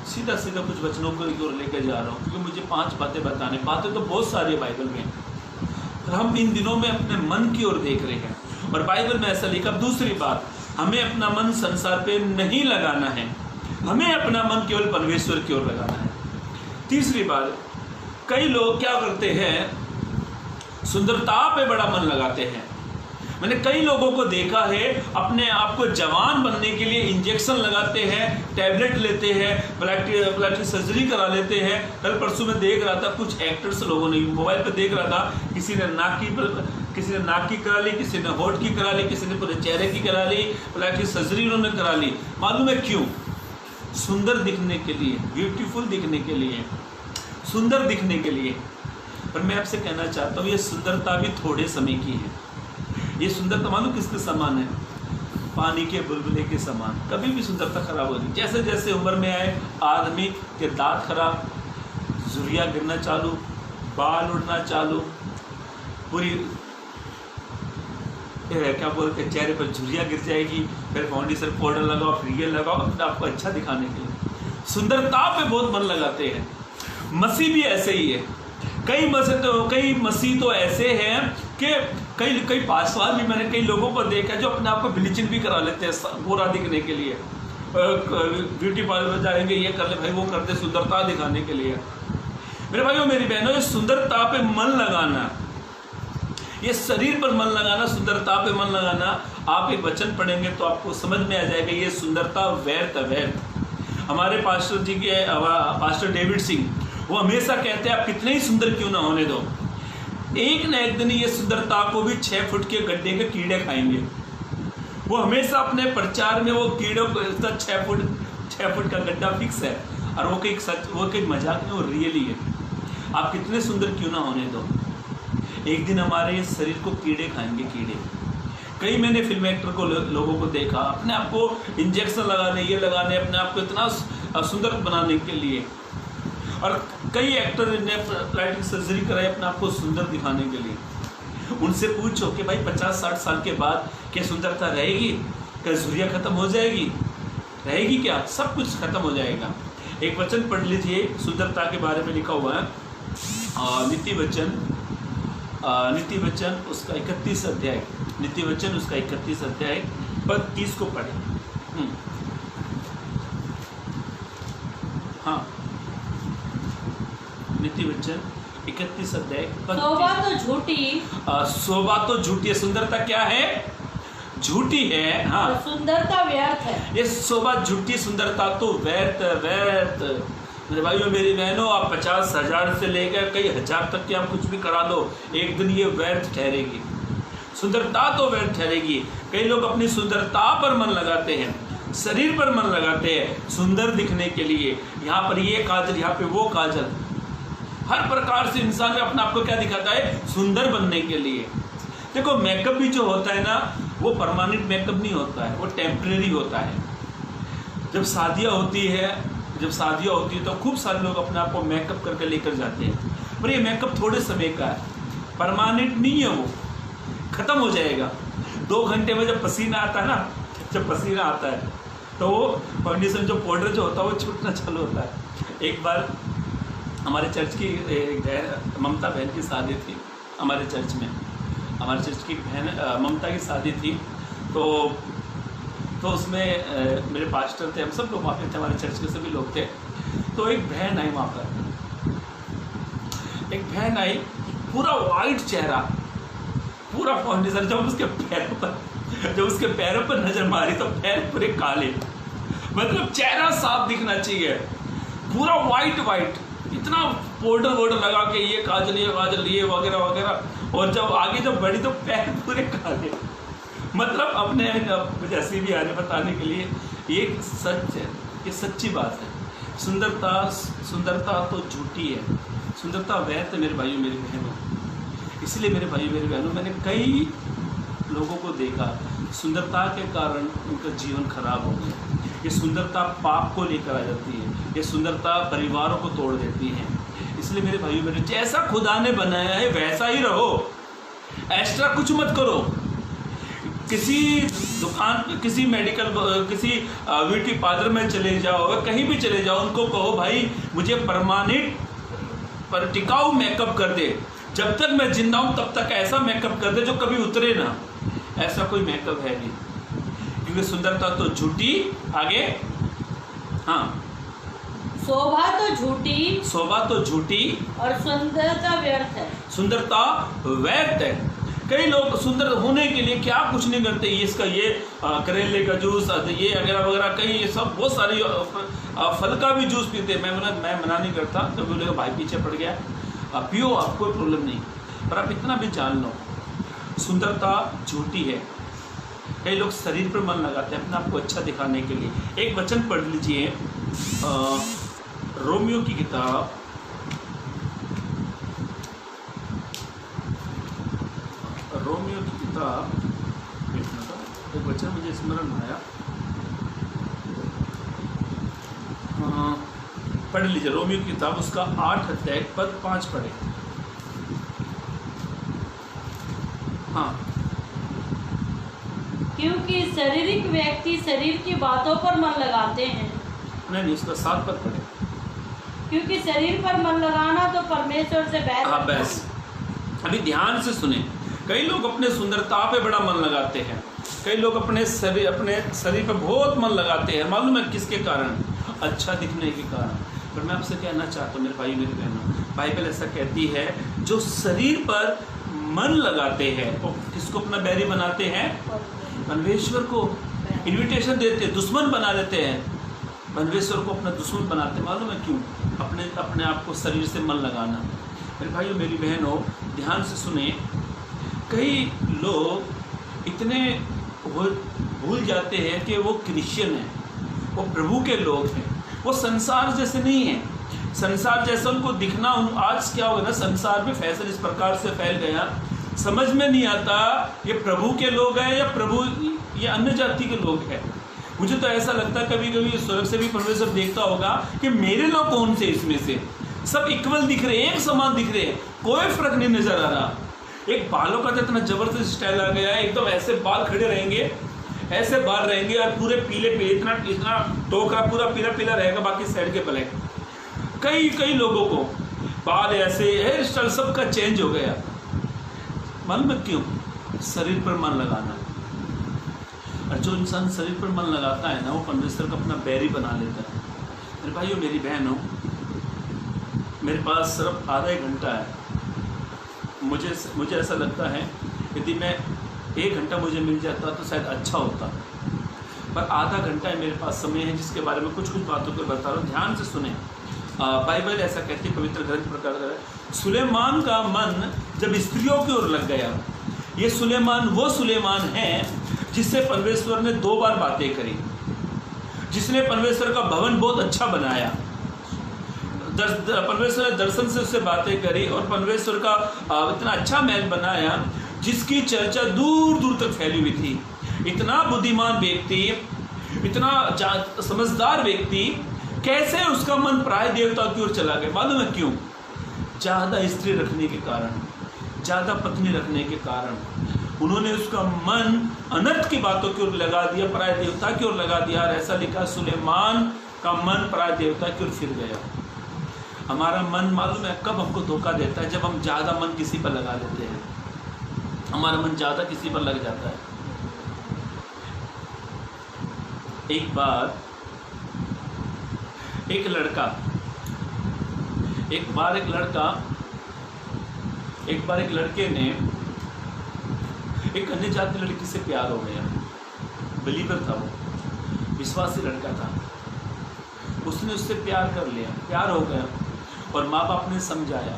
सीधा कुछ वचनों की ओर लेकर जा रहा हूँ, क्योंकि मुझे 5 बातें बताने। बातें तो बहुत सारी है बाइबल में, पर हम इन दिनों में अपने मन की ओर देख रहे हैं, और बाइबल में ऐसा लिखा। दूसरी बात, हमें अपना मन संसार पे नहीं लगाना है, हमें अपना मन केवल परमेश्वर की ओर लगाना है। तीसरी बात, कई लोग क्या करते हैं, सुंदरता पे बड़ा मन लगाते हैं। मैंने कई लोगों को देखा है, अपने आप को जवान बनने के लिए इंजेक्शन लगाते हैं, टैबलेट लेते हैं, प्लास्टिक सर्जरी करा लेते हैं। कल परसों में देख रहा था, कुछ एक्टर्स लोगों ने मोबाइल पे देख रहा था, किसी ने नाक की करा ली, किसी ने होठ की करा ली, किसी ने पूरे चेहरे की करा ली, प्लास्टिक सर्जरी उन्होंने करा ली। मालूम है क्यों? सुंदर दिखने के लिए, ब्यूटीफुल दिखने के लिए, सुंदर दिखने के लिए। पर मैं आपसे कहना चाहता हूँ, ये सुंदरता भी थोड़े समय की है। ये सुंदरता मालूम किसके समान है? पानी के बुलबुले के समान। कभी भी सुंदरता खराब होगी। जैसे जैसे उम्र में आए, आदमी के दांत खराब, झुर्रियाँ गिरना चालू, बाल उड़ना चालू, पूरी क्या बोलते, चेहरे पर झुर्रियाँ गिर जाएगी, फिर फाउंडेशन पाउडर लगाओ, फिर ये लगाओ, अपने आपको अच्छा दिखाने के लिए। सुंदरता पे बहुत मन लगाते हैं। मसीह भी ऐसे ही है। कई मसीह तो ऐसे हैं कि कई पासवान भी, मैंने कई लोगों को देखा जो अपने आप को ब्लीचिंग भी करा लेते हैं गोरा दिखने के लिए। ब्यूटी पार्लर में जाएंगे, ये कर ले भाई, वो कर दे, सुंदरता दिखाने के लिए। मेरे भाइयों मेरी बहनों, ये सुंदरता पे मन लगाना, ये शरीर पर मन लगाना, सुंदरता पे मन लगाना, आप एक वचन पढ़ेंगे तो आपको समझ में आ जाएगा, ये सुंदरता व्यर्थ। हमारे पास्टर डेविड सिंह, वो हमेशा कहते हैं, आप कितने ही सुंदर क्यों ना होने दो, एक न एक दिन ये सुंदरता को भी 6 फुट के गड्ढे के कीड़े खाएंगे। वो हमेशा अपने प्रचार में वो कीड़ों को 6 फुट का गड्ढा फिक्स है, और वो कहीं मजाक नहीं, वो रियली है। आप कितने सुंदर क्यों ना होने दो, एक दिन हमारे इस शरीर को कीड़े खाएंगे, कीड़े। कई मैंने फिल्म एक्टर को लोगों को देखा, अपने आप को इंजेक्शन लगाने, ये लगाने, अपने आप को इतना सुंदर बनाने के लिए। और कई एक्टर ने प्लास्टिक सर्जरी कराई अपने आप को सुंदर दिखाने के लिए। उनसे पूछो कि भाई 50-60 साल के बाद क्या सुंदरता रहेगी? क्या झुर्रियाँ खत्म हो जाएगी? रहेगी क्या? सब कुछ खत्म हो जाएगा। एक वचन पढ़ लीजिए, सुंदरता के बारे में लिखा हुआ है, नीति वचन उसका 31 अध्याय, नीति वचन उसका 31 अध्याय पद 30 को पढ़े। हाँ, नीति वचन 31 अध्याय पद 30। शोभा तो झूठी है, सुंदरता क्या है? झूठी है। हाँ, सुंदरता व्यर्थ है। ये शोभा झूठी, सुंदरता तो व्यर्थ। मेरे भाइयों मेरी बहनों, आप 50,000 से लेकर कई हजार तक के आप कुछ भी करा लो, एक दिन ये व्यर्थ ठहरेगी। सुंदरता तो व्यर्थ ठहरेगी। कई लोग अपनी सुंदरता पर मन लगाते हैं, शरीर पर मन लगाते हैं, सुंदर दिखने के लिए। यहाँ पर ये काजल, यहाँ पे वो काजल, हर प्रकार से इंसान अपने आप को क्या दिखाता है? सुंदर बनने के लिए। देखो, मेकअप भी जो होता है ना, वो परमानेंट मेकअप नहीं होता है, वो टेम्परेरी होता है। जब शादियाँ होती है तो खूब सारे लोग अपने आप को मेकअप करके लेकर जाते हैं, पर ये मेकअप थोड़े समय का है, परमानेंट नहीं है, वो खत्म हो जाएगा। 2 घंटे में जब पसीना आता है तो वो फाउंडेशन जो पाउडर जो होता है वो छूटना चालू होता है। एक बार हमारे चर्च की ममता बहन की शादी थी हमारे चर्च में। हमारे चर्च की बहन ममता की शादी थी, तो उसमें मेरे पास्टर थे, हम सब लोग वहाँ पे थे, हमारे चर्च के सभी लोग थे। तो एक बहन आई वहाँ पर, एक बहन आई, पूरा वाइट चेहरा, पूरा फाउंडेशन। जब उसके पैरों पर नजर मारी तो पैर पूरे काले, मतलब चेहरा साफ दिखना चाहिए, पूरा वाइट, इतना पाउडर लगा के ये काजल ये वगैरह वगैरह, और जब आगे जब बढ़ी तो पैर पूरे काले। मतलब अपने जैसी भी आने बताने के लिए ये सच है, ये सच्ची बात है। सुंदरता तो झूठी है, सुंदरता वैध है मेरे भाइयों मेरी बहनों। इसलिए मेरे भाइयों मेरी बहनों, मैंने कई लोगों को देखा सुंदरता के कारण उनका जीवन खराब हो गया। ये सुंदरता पाप को लेकर आ जाती है, ये सुंदरता परिवारों को तोड़ देती है। इसलिए मेरे भाइयों मेरे, जैसा खुदा ने बनाया है वैसा ही रहो, एक्स्ट्रा कुछ मत करो। किसी दुकान, किसी मेडिकल, किसी ब्यूटी पार्लर में चले जाओ, कहीं भी चले जाओ, उनको कहो भाई मुझे परमानेंट पर टिकाऊ मेकअप कर दे, जब तक मैं जिंदा हूं तब तक ऐसा मेकअप कर दे जो कभी उतरे ना। ऐसा कोई मेकअप है नहीं, क्योंकि सुंदरता तो झूठी। आगे, हाँ, शोभा तो झूठी और सुंदरता व्यर्थ है। सुंदरता व्यर्थ है। कई लोग सुंदर होने के लिए क्या कुछ नहीं करते, इसका ये करेले का जूस, ये वगैरह वगैरह, कई ये सब बहुत सारी फल का भी जूस पीते। मैं मना नहीं करता, कभी बोलेगा भाई पीछे पड़ गया, आप पियो, आप कोई प्रॉब्लम नहीं, पर आप इतना भी जान लो सुंदरता झूठी है। कई लोग शरीर पर मन लगाते हैं अपने आप को अच्छा दिखाने के लिए। एक वचन पढ़ लीजिए, रोमियो की किताब, एक वचन मुझे स्मरण आया, पढ़ लीजिए रोमियो की किताब, उसका 8 अध्याय पद 5 पढ़े। हाँ, क्योंकि शारीरिक व्यक्ति शरीर की बातों पर मन लगाते हैं। नहीं, उसका 7 पद पढ़े। क्योंकि शरीर पर मन लगाना तो परमेश्वर से बैर। हाँ, बस अभी ध्यान से सुने। कई लोग अपने सुंदरता पे बड़ा मन लगाते हैं, कई लोग अपने शरीर पर बहुत मन लगाते हैं। मालूम है किसके कारण? अच्छा दिखने के कारण। पर मैं आपसे कहना चाहता हूँ मेरे भाई मेरी बहनों, बाइबल ऐसा कहती है जो शरीर पर मन लगाते हैं वो किसको अपना बैरी बनाते हैं? परमेश्वर को इनविटेशन देते, दुश्मन बना देते हैं, परमेश्वर को अपना दुश्मन बनाते हैं। मालूम है क्यों? अपने आप को शरीर से मन लगाना। मेरे भाइयों मेरी बहनों, ध्यान से सुने। कई लोग इतने भूल जाते हैं कि वो क्रिश्चियन हैं, वो प्रभु के लोग हैं, वो संसार जैसे नहीं हैं। संसार जैसा उनको दिखना, आज क्या होगा ना, संसार में फैशन इस प्रकार से फैल गया, समझ में नहीं आता ये प्रभु के लोग हैं या प्रभु ये अन्य जाति के लोग हैं। मुझे तो ऐसा लगता है कभी कभी स्वर्ग से भी परमेश्वर देखता होगा कि मेरे लोग कौन से, इसमें से सब इक्वल दिख रहे हैं, एक समान दिख रहे हैं, कोई फर्क नहीं नजर आ रहा। एक बालों का तो इतना जबरदस्त स्टाइल आ गया है, एकदम ऐसे बाल खड़े रहेंगे, ऐसे बाल रहेंगे और पूरे पीले इतना टोकरा पूरा पीला रहेगा, बाकी साइड के ब्लैक। कई लोगों को बाल ऐसे, हेयर स्टाइल सबका चेंज हो गया। मालूम है क्यों? शरीर पर मन लगाना। और जो इंसान शरीर पर मन लगाता है ना, वो परमेश्वर का अपना बैरी बना लेता है। मेरे भाइयों मेरी बहनों, मेरे पास सिर्फ आधा ही घंटा है। मुझे ऐसा लगता है यदि मैं 1 घंटा मुझे मिल जाता तो शायद अच्छा होता, पर आधा घंटा है मेरे पास समय है, जिसके बारे में कुछ बातों को बता रहा हूँ। ध्यान से सुने। बाइबल ऐसा कहती है, पवित्र ग्रंथ प्रकार सुलेमान का मन जब स्त्रियों की ओर लग गया। ये सुलेमान वो सुलेमान है जिससे परमेश्वर ने 2 बार बातें करी, जिसने परमेश्वर का भवन बहुत अच्छा बनाया। परमेश्वर ने दर्शन से उससे बातें करी और परमेश्वर का इतना अच्छा महल बनाया जिसकी चर्चा दूर दूर तक फैली हुई थी। इतना बुद्धिमान व्यक्ति, इतना समझदार व्यक्ति, कैसे उसका मन प्राय देवता की ओर चला गया? मालूम है क्यों? ज़्यादा स्त्री रखने के कारण, ज़्यादा पत्नी रखने के कारण उन्होंने उसका मन अनर्थ की बातों की ओर लगा दिया, प्राय देवता की ओर लगा दिया। और ऐसा लिखा, सुलेमान का मन प्राय देवता की ओर फिर गया। हमारा मन मालूम है कब हमको धोखा देता है, जब हम ज़्यादा मन किसी पर लगा लेते हैं। हमारा मन ज़्यादा किसी पर लग जाता है। एक बार एक लड़के ने एक अन्य जाति लड़की से प्यार हो गया। बिलीवर था वो, विश्वासी लड़का था। उसने उससे प्यार कर लिया, प्यार हो गया, और माँ बाप ने समझाया।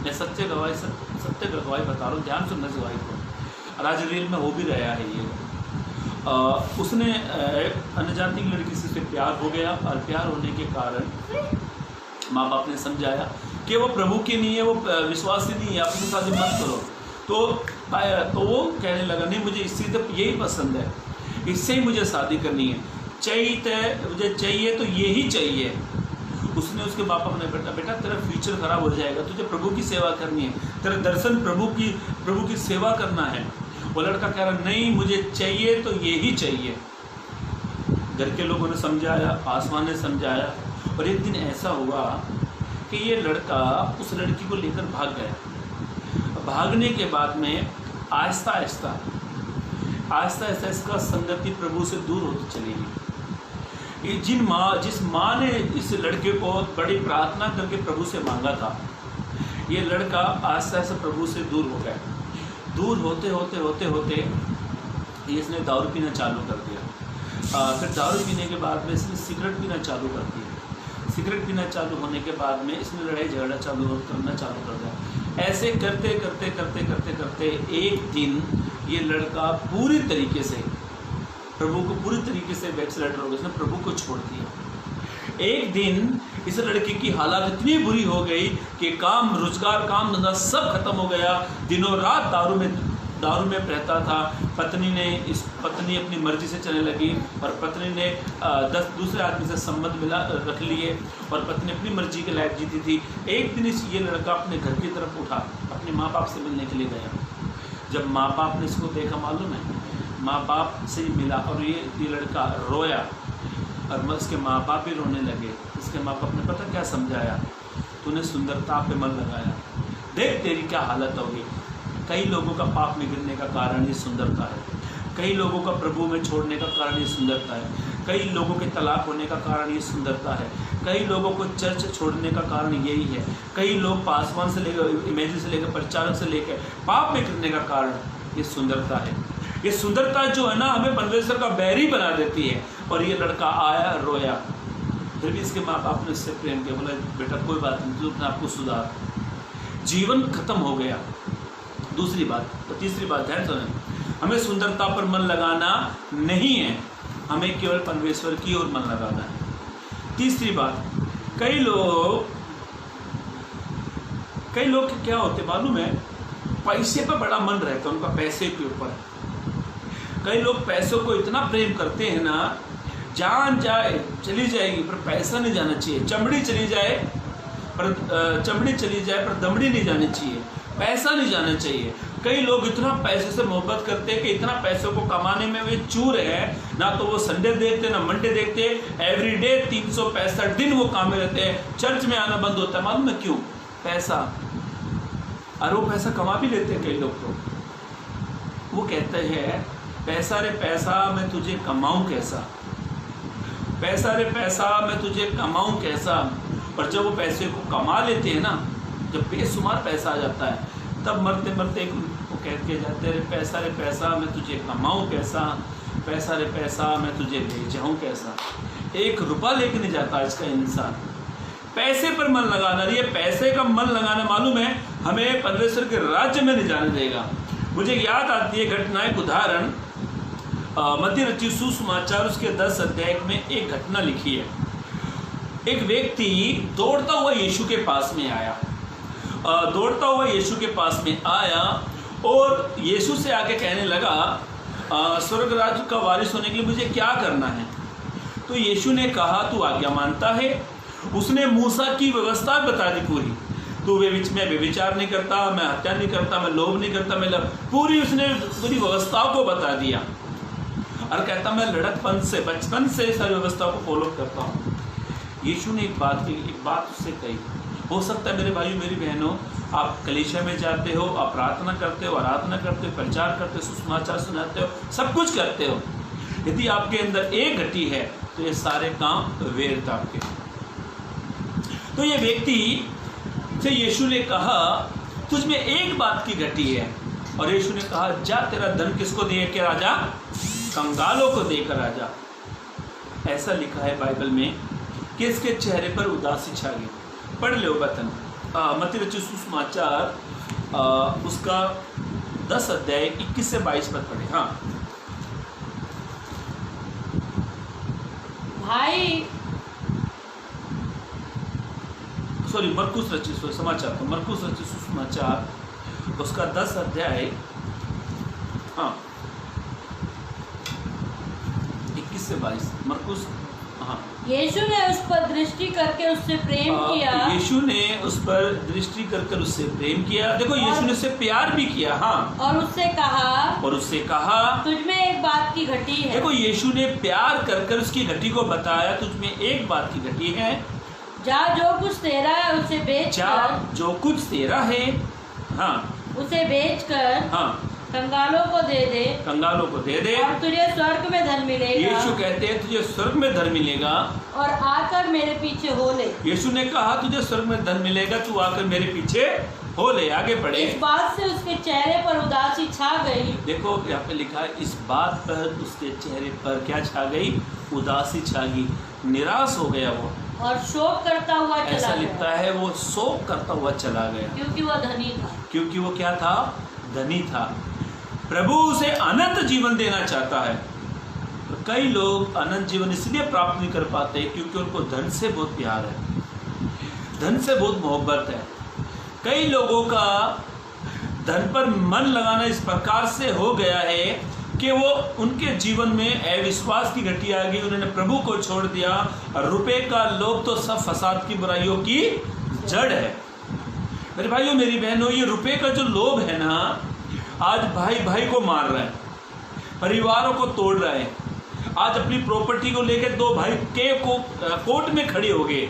मैं सत्य गवाही बता रहा हूँ, ध्यान सुनना इस गवाही को। आज रियल में हो भी रहा है ये। उसने अन्य जाति की लड़की से प्यार हो गया, और प्यार होने के कारण माँ बाप ने समझाया कि वो प्रभु की नहीं है, वो विश्वासी नहीं है, आप उसके साथ मत करो। तो वो कहने लगा नहीं, मुझे इसी से यही पसंद है, इससे ही मुझे शादी करनी है, मुझे चाहिए तो यही चाहिए। उसने उसके बाप ने बेटा तेरा फ्यूचर खराब हो जाएगा, तुझे प्रभु की सेवा करनी है, तेरा दर्शन प्रभु की सेवा करना है। वो लड़का कह रहा नहीं, मुझे चाहिए तो यही चाहिए। घर के लोगों ने समझाया, आसमान ने समझाया, और एक दिन ऐसा हुआ कि ये लड़का उस लड़की को लेकर भाग गया। भागने के बाद में आहिस्ता आहिस्ता इसका संगति प्रभु से दूर होती चली गई। जिस माँ ने इस लड़के को बड़ी प्रार्थना करके प्रभु से मांगा था, ये लड़का आहिस्ता आहिस्ता प्रभु से दूर हो गया। दूर होते इसने दारू पीना चालू कर दिया। फिर दारू पीने के बाद में इसने सिगरेट पीना चालू कर दिया। सिगरेट पीना चालू होने के बाद में इसने लड़ाई झगड़ा करना चालू कर दिया। ऐसे करते एक दिन ये लड़का पूरी तरीके से बैकस्लाइडर हो गया। इसने प्रभु को छोड़ दिया। एक दिन इस लड़के की हालत इतनी बुरी हो गई कि काम रोजगार, काम धंधा सब खत्म हो गया। दिनों रात दारू में रहता था। पत्नी अपनी मर्जी से चलने लगी, और पत्नी ने 10 दूसरे आदमी से संबंध रख लिए, और पत्नी अपनी मर्जी के लायक जीती थी। एक दिन ये लड़का अपने घर की तरफ उठा, अपने माँ बाप से मिलने के लिए गया। जब माँ बाप ने इसको देखा, मालूम है, माँ बाप से मिला, और ये लड़का रोया, और इसके माँ बाप भी रोने लगे। इसके माँ बाप ने पता क्या समझाया, तूने सुंदरता पे मन लगाया, देख तेरी क्या हालत होगी। कई लोगों का पाप में गिरने का कारण ये सुंदरता है। कई लोगों का प्रभु में छोड़ने का कारण ये सुंदरता है। कई लोगों के तलाक होने का कारण ये सुंदरता है। कई लोगों को चर्च छोड़ने का कारण यही है। कई लोग पासवान से लेकर, इमेजिन से लेकर, प्रचारक से लेकर पाप में गिरने का कारण ये सुंदरता है। ये सुंदरता जो है ना, हमें परमेश्वर का बैरी बना देती है। और ये लड़का आया, रोया, फिर भी इसके माँ बाप ने उससे प्रेम किया, बोला बेटा कोई बात नहीं, तू अपने आप को सुधार। जीवन खत्म हो गया। दूसरी बात, तो तीसरी बात है, तो हमें सुंदरता पर मन लगाना नहीं है, हमें केवल परमेश्वर की ओर मन लगाना है। तीसरी बात, कई लोग क्या होते मालूम है, पैसे पर बड़ा मन रहता है उनका, पैसे के ऊपर। कई लोग पैसों को इतना प्रेम करते हैं ना, जान जाए चली जाएगी पर पैसा नहीं जाना चाहिए। चमड़ी चली जाए पर दमड़ी नहीं जानी चाहिए, पैसा नहीं जाना चाहिए। कई लोग इतना पैसे से मोहब्बत करते हैं कि इतना पैसों को कमाने में वे चूर हैं, ना तो वो संडे देखते ना मंडे देखते, एवरीडे 365 दिन वो काम में रहते हैं। चर्च में आना बंद होता है, मालूम है क्यों? पैसा। और वो पैसा कमा भी लेते हैं कई लोग। तो वो कहते हैं पैसा रे पैसा मैं तुझे कमाऊं कैसा, पैसा रे पैसा मैं तुझे कमाऊं कैसा। और जब वो पैसे को कमा लेते हैं ना, जब बेशुमार पैसा आ जाता है, तब मरते मरते वो कह के जाते रे पैसा मैं तुझे कमाऊं कैसा, पैसा रे पैसा मैं तुझे ले जाऊं कैसा। 1 रुपया लेके नहीं जाता आज का इंसान। पैसे पर मन लगाना, ये पैसे का मन लगाना मालूम है हमें परमेश्वर के राज्य में नहीं जाने देगा। मुझे याद आती है घटना, एक उदाहरण, मत्ती रचित सुसमाचार उसके 10 अध्याय में एक घटना लिखी है। एक व्यक्ति दौड़ता हुआ यीशु के पास में आया, और यीशु से आके कहने लगा, स्वर्ग राज्य का वारिस होने के लिए मुझे क्या करना है? तो यीशु ने कहा, तू आज्ञा मानता है? उसने मूसा की व्यवस्था बता दी पूरी। तो वे बीच में व्यभिचार नहीं करता, मैं हत्या नहीं करता, मैं लोभ नहीं करता, उसने पूरी व्यवस्थाओं को बता दिया। और कहता मैं लड़कपन से, बचपन से सारी व्यवस्था को फॉलो करता हूँ। यीशु ने एक बात उससे कही। हो सकता है मेरे भाइयों मेरी बहनों, आप कलीसिया में जाते हो, आप प्रार्थना करते हो, आराधना करते हो, प्रचार करते हो, सुसमाचार सुनाते हो, सब कुछ करते हो, यदि आपके अंदर एक घटी है तो ये सारे काम व्यर्थ आपके। तो ये व्यक्ति से यीशु ने कहा तुझ में एक बात की घटी है, और यीशु ने कहा जा तेरा धन किसको दे के राजा, कंगालों को देकर राजा। ऐसा लिखा है बाइबल में कि इसके चेहरे पर उदासी छा गई। पढ़ लो वतन मत्ती रचित सुसमाचार उसका 10 अध्याय 21 से 22 पद पढ़े। हाँ भाई सॉरी मरकुस रचित समाचार को, मरकुस रचित सुसमाचार उसका 10 अध्याय 21 से 22 मरकुस। हाँ यीशु ने उस पर दृष्टि करके उससे प्रेम किया। यीशु ने उस पर दृष्टि कर उससे प्रेम किया। देखो यीशु ने उससे प्यार भी किया। हाँ और उससे कहा तुझ में एक बात की घटी है। देखो यीशु ने प्यार कर उसकी घटी को बताया, तुझ में एक बात की घटी है। जा जो कुछ तेरा है उसे बेच कर, जो कुछ तेरा है हाँ उसे बेच कर हाँ कंगालों को दे दे और तुझे स्वर्ग में धन मिलेगा। यीशु कहते हैं तुझे स्वर्ग में धन मिलेगा और आकर मेरे पीछे हो ले। यीशु ने कहा तुझे स्वर्ग में धन मिलेगा, तू आकर मेरे पीछे हो ले। आगे बढ़े। इस बात से उसके चेहरे पर उदासी छा गई। देखो यहाँ पे लिखा है इस बात पर उसके चेहरे पर क्या छा गई, उदासी छा गई, निराश हो गया वो और शोक करता हुआ चला गया। ऐसा लिखता है वो शोक करता हुआ चला गया, क्योंकि वह धनी था। क्योंकि वो क्या था, धनी था। प्रभु उसे अनंत जीवन देना चाहता है। तो कई लोग अनंत जीवन इसलिए प्राप्त नहीं कर पाते क्योंकि उनको धन से बहुत प्यार है, धन से बहुत मोहब्बत है। कई लोगों का धन पर मन लगाना इस प्रकार से हो गया है कि वो उनके जीवन में अविश्वास की घटी आ गई, उन्होंने प्रभु को छोड़ दिया। और रुपए का लोभ तो सब फसाद की बुराइयों की जड़ है। मेरे भाइयों मेरी बहनों, ये रुपए का जो लोभ है ना, आज भाई भाई को मार रहा है, परिवारों को तोड़ रहा है। आज अपनी प्रॉपर्टी को लेकर दो भाई के कोर्ट में खड़े हो गए,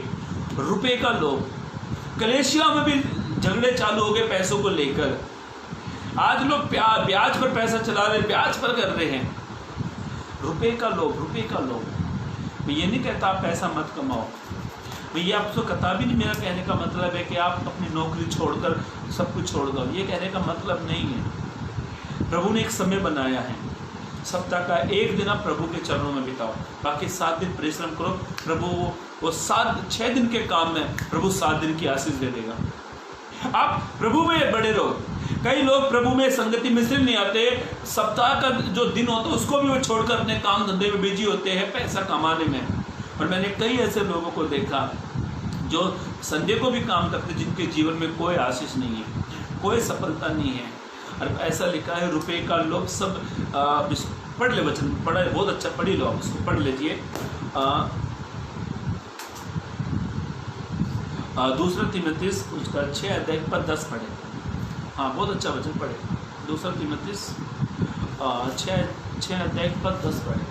रुपए का लोभ। कलेशिया में भी झगड़े चालू हो गए पैसों को लेकर। आज लोग ब्याज पर पैसा चला रहे, ब्याज पर कर रहे हैं। रुपए का लोभ, रुपए का लोभ। मैं ये नहीं कहता आप पैसा मत कमाओ, मैं ये आपको कताबी नहीं, मेरा कहने का मतलब है कि आप अपनी नौकरी छोड़कर सब कुछ छोड़ दो, ये कहने का मतलब नहीं है। प्रभु ने एक समय बनाया है, सप्ताह का एक दिन आप प्रभु के चरणों में बिताओ, बाकी 7 दिन परिश्रम करो। प्रभु वो 6 दिन के काम में प्रभु 7 दिन की आशीष दे देगा। आप प्रभु में बड़े रहो। कई लोग प्रभु में संगति में सिर्फ नहीं आते, सप्ताह का जो दिन होता है उसको भी वो छोड़कर अपने काम धंधे में बिजी होते हैं, पैसा कमाने में। और मैंने कई ऐसे लोगों को देखा जो संडे को भी काम करते, जिनके जीवन में कोई आशीष नहीं है, कोई सफलता नहीं है। और ऐसा लिखा है रुपए का लोभ सब। पढ़ ले वचन, पढ़ा बहुत अच्छा, पढ़ी लो आप उसको, पढ़ लीजिए। दूसरा तीमुथियुस उसका 6 अध्याय पर 10 पढ़े। हाँ बहुत अच्छा वचन पढ़े। दूसरा तीमुथियुस 6 अध्याय पर 10 पढ़े।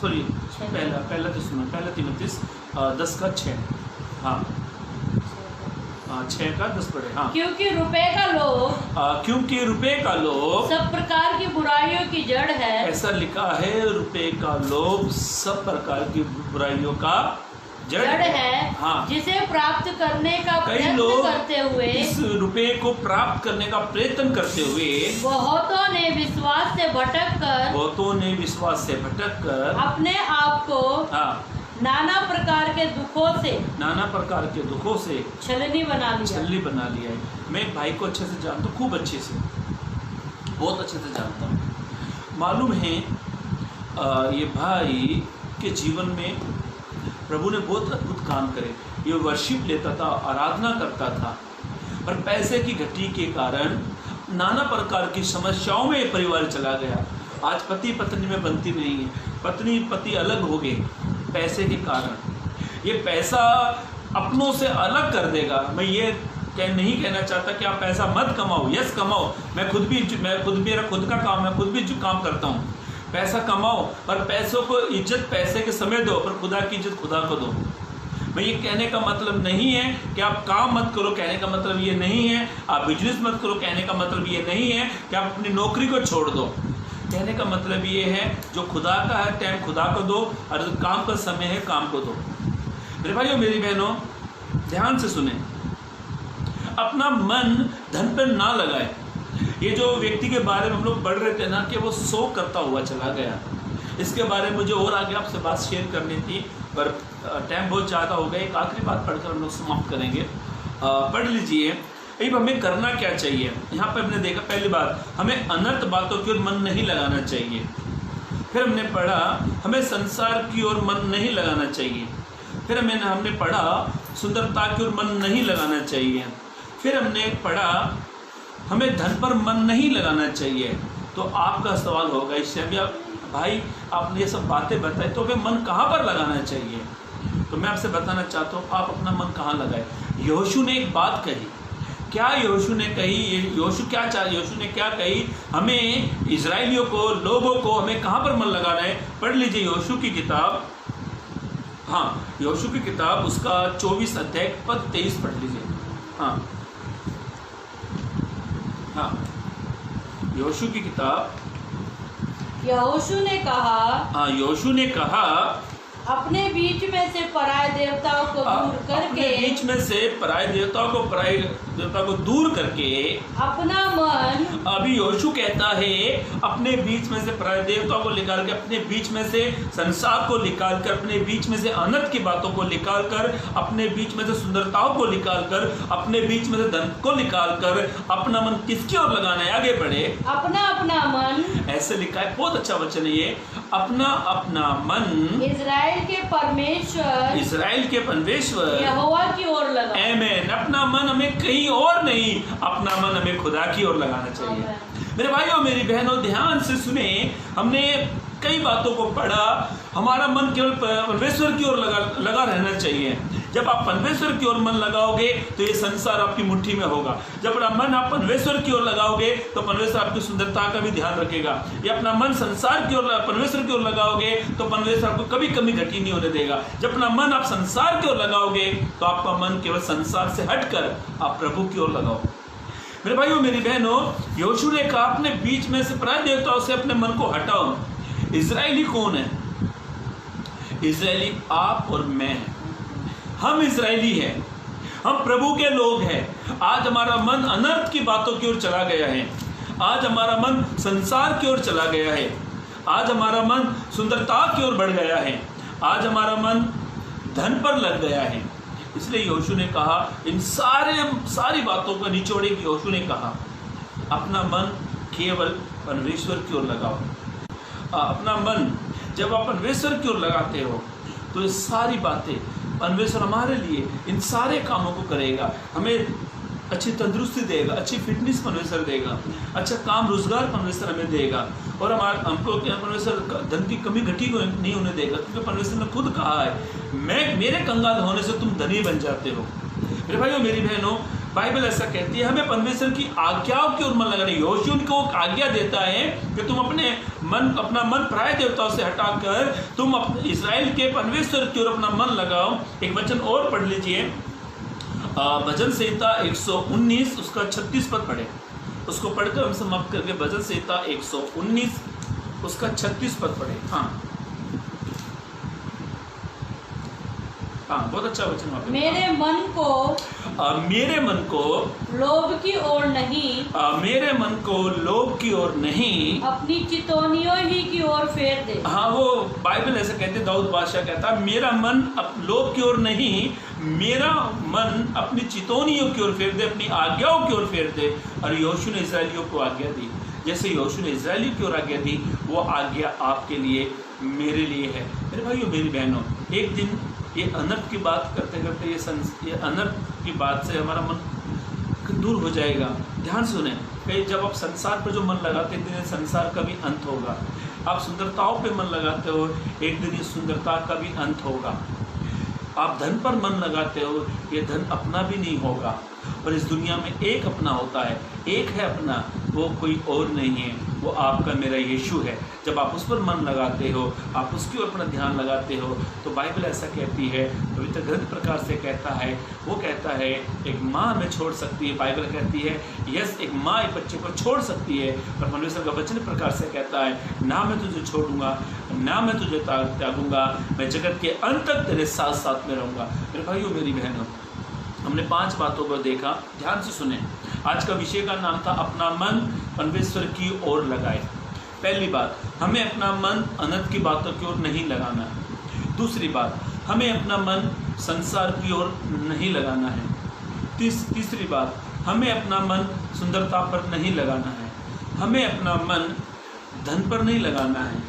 सॉरी पहला तो सुनो, पहला तीमुथियुस 10 का 6। हाँ 6 का 10 पढ़े। हाँ क्योंकि रुपए का लोभ सब प्रकार की बुराइयों की जड़ है। ऐसा लिखा है, रुपए का लोभ सब प्रकार की बुराइयों का जड़ है। हाँ जिसे प्राप्त करने का प्रयत्न करते हुए, इस रुपए को प्राप्त करने का प्रयत्न करते हुए बहुतों ने विश्वास से भटक कर अपने आप को नाना प्रकार के दुखों से छलनी बना लिया है। मैं एक भाई को अच्छे से जानता हूँ, खूब अच्छे से, बहुत अच्छे से जानता हूँ। मालूम है ये भाई के जीवन में प्रभु ने बहुत अद्भुत काम करे। ये वर्शिप लेता था, आराधना करता था, और पैसे की घटी के कारण नाना प्रकार की समस्याओं में ये परिवार चला गया। आज पति पत्नी में बनती नहीं है, पत्नी पति अलग हो गए पैसे के कारण। ये पैसा अपनों से अलग कर देगा। मैं ये नहीं कहना चाहता कि आप पैसा मत कमाओ, यस कमाओ, मैं खुद मेरा खुद का काम, मैं खुद भी जो काम करता हूँ, पैसा कमाओ, पर पैसों को इज्जत पैसे के समय दो, पर खुदा की इज्जत खुदा को दो। मैं ये कहने का मतलब नहीं है कि आप काम मत करो, कहने का मतलब ये नहीं है आप बिजनेस मत करो, कहने का मतलब ये नहीं है कि आप अपनी नौकरी को छोड़ दो। कहने का मतलब ये है जो खुदा का है टाइम खुदा को दो, और जो काम का समय है काम को दो। मेरे भाइयों मेरी बहनों ध्यान से सुने, अपना मन धन पर ना लगाए। ये जो व्यक्ति के बारे में हम लोग पढ़ रहे थे ना कि वो शो करता हुआ चला गया, इसके बारे में मुझे और आगे आपसे बात शेयर करनी थी, पर टाइम बहुत ज़्यादा हो गया। एक आखिरी बात पढ़कर हम लोग समाप्त करेंगे। पढ़ लीजिए अब हमें करना क्या चाहिए। यहाँ पर हमने देखा पहली बात, हमें अनर्थ बातों की ओर मन नहीं लगाना चाहिए। फिर हमने पढ़ा हमें संसार की ओर मन नहीं लगाना चाहिए। फिर हमने पढ़ा सुंदरता की ओर मन नहीं लगाना चाहिए। फिर हमने पढ़ा हमें धन पर मन नहीं लगाना चाहिए। तो आपका सवाल होगा इससे अभी भाई आपने ये सब बातें बताई, तो हमें मन कहाँ पर लगाना चाहिए? तो मैं आपसे बताना चाहता हूँ आप अपना मन कहाँ लगाए। यहोशू ने एक बात कही, क्या यहोशू ने कही? यहोशू ने क्या कही? हमें इजराइलियों को, लोगों को हमें कहाँ पर मन लगाना है? पढ़ लीजिए यहोशू की किताब, हाँ यहोशू की किताब उसका 24 अध्याय पद 23 पढ़ लीजिए। हाँ यहोशू की किताब, यहोशू ने कहा, हाँ यहोशू ने कहा अपने बीच में से पराये देवताओं को दूर करके, अपने बीच में से पराये देवता को दूर करके अपना मन, अभी यहोशू कहता है अपने बीच में से पराये देवताओं को निकाल के, अपने बीच में से संसार को निकाल कर, अपने बीच में से अनर्थ की बातों को निकाल कर, अपने बीच में से सुंदरताओं को निकाल कर, अपने बीच में से धन को निकाल कर अपना मन किसकी ओर लगाना है? आगे बढ़े, अपना मन, ऐसे लिखा है, बहुत अच्छा वचन है ये, अपना मन इजराइल के परमेश्वर यहोवा की ओर लगा। आमीन। अपना मन हमें कहीं और नहीं, अपना मन हमें खुदा की ओर लगाना चाहिए। मेरे भाइयों मेरी बहनों ध्यान से सुने, हमने कई बातों को पढ़ा। हमारा मन केवल परमेश्वर की ओर लगा रहना चाहिए। जब आप परमेश्वर की ओर मन लगाओगे तो ये संसार आपकी मुट्ठी में होगा। जब अपना मन आप परमेश्वर की ओर लगाओगे तो परमेश्वर आपकी सुंदरता का भी ध्यान रखेगा। ये अपना मन संसार की ओर, परमेश्वर की ओर लगाओगे तो परमेश्वर आपको कभी कमी घटी नहीं होने देगा। जब अपना मन आप संसार की ओर लगाओगे तो आपका मन केवल संसार से हटकर आप प्रभु की ओर लगाओ। मेरे भाइयों मेरी बहनों, यहोशू ने कहा अपने बीच में से पराये देवताओं से अपने मन को हटाओ। इजरायली कौन है? इजरायली आप और मैं हैं। हम इजरायली हैं, हम प्रभु के लोग हैं। आज हमारा मन अनर्थ की बातों की ओर चला गया है, आज हमारा मन संसार की ओर चला गया है, आज हमारा मन सुंदरता की ओर बढ़ गया है, आज हमारा मन धन पर लग गया है। इसलिए यहोशू ने कहा, इन सारी बातों को निचोड़े यहोशू ने कहा अपना मन केवल परमेश्वर की ओर लगाओ। अपना मन जब आप परमेश्वर की ओर लगाते हो तो ये सारी बातें परमेश्वर हमारे लिए इन सारे कामों को करेगा। हमें अच्छी तंदुरुस्ती देगा, अच्छी फिटनेस परमेश्वर देगा, अच्छा काम रोजगार परमेश्वर हमें देगा, और हमको परमेश्वर धन की कमी घटी को नहीं होने देगा, क्योंकि परमेश्वर ने खुद कहा है मेरे कंगाल होने से तुम धनी बन जाते हो। मेरे भाइयों मेरी बहनों, बाइबल ऐसा कहती है हमें परमेश्वर की आज्ञाओं की ओर मन लगाना। यहोशू को आज्ञा देता है कि तुम अपना मन पराये देवताओं से हटाकर तुम अपने इस्राएल के परमेश्वर की ओर अपना मन लगाओ। एक वचन और पढ़ लीजिए, भजन संहिता 119 उसका 36 पद पढ़े, उसको पढ़कर हम समाप्त करके भजन संहिता 119 उसका 36 पद पढ़े। हाँ बहुत अच्छा वचन। मेरे मन को लोभ की ओर नहीं, मेरे मन को लोभ की ओर नहीं, अपनी चितौनियों ही की ओर फेर दे। हाँ वो बाइबल ऐसे कहते, दाऊद बादशाह कहता मेरा मन लोभ की ओर नहीं, मेरा मन अपनी चितौनियों की ओर फेर दे, अपनी आज्ञाओं की ओर फेर दे। और यहोशू ने इस्राएलियों को आज्ञा दी, जैसे यहोशू ने इस्राएलियों की ओर आज्ञा दी, वो आज्ञा आपके लिए मेरे लिए है। मेरे भाइयों मेरी बहनों, एक दिन ये अनर्थ की बात करते करते ये अनर्थ की बात से हमारा मन दूर हो जाएगा। ध्यान सुने, कई जब आप संसार पर जो मन लगाते हैं संसार का भी अंत होगा। आप सुंदरताओं पे मन लगाते हो, एक दिन ये सुंदरता का भी अंत होगा। आप धन पर मन लगाते हो, ये धन अपना भी नहीं होगा। और इस दुनिया में एक अपना होता है, एक है अपना, वो कोई और नहीं है, वो आपका मेरा यीशु है। जब आप उस पर मन लगाते हो, आप उसकी ओर अपना ध्यान लगाते हो, तो बाइबल ऐसा कहती है, पवित्र ग्रंथ प्रकार से कहता है, वो कहता है एक माँ हमें छोड़ सकती है। बाइबल कहती है यस, एक माँ एक बच्चे को छोड़ सकती है, पर परमेश्वर का वचन प्रकार से कहता है ना मैं तुझे छोड़ूंगा, ना मैं तुझे त्यागूंगा, मैं जगत के अंत तक तेरे साथ साथ में रहूँगा। मेरे भाइयों मेरी बहनों, हमने 5 बातों को देखा, ध्यान से सुने। आज का विषय का नाम था अपना मन परमेश्वर की ओर लगाए। पहली बात, हमें अपना मन अनंत की बातों की ओर नहीं लगाना है। दूसरी बात, हमें अपना मन संसार की ओर नहीं लगाना है। तीसरी बात, हमें अपना मन सुंदरता पर नहीं लगाना है। हमें अपना मन धन पर नहीं लगाना है,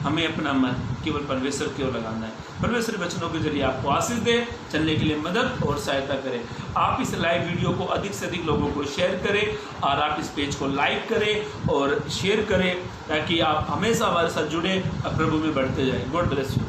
हमें अपना मन केवल परमेश्वर की ओर लगाना है। परमेश्वर वचनों के जरिए आपको आशीष दे, चलने के लिए मदद और सहायता करें। आप इस लाइव वीडियो को अधिक से अधिक लोगों को शेयर करें और आप इस पेज को लाइक करें और शेयर करें, ताकि आप हमेशा हमारे साथ जुड़े और प्रभु में बढ़ते जाएं। God bless you.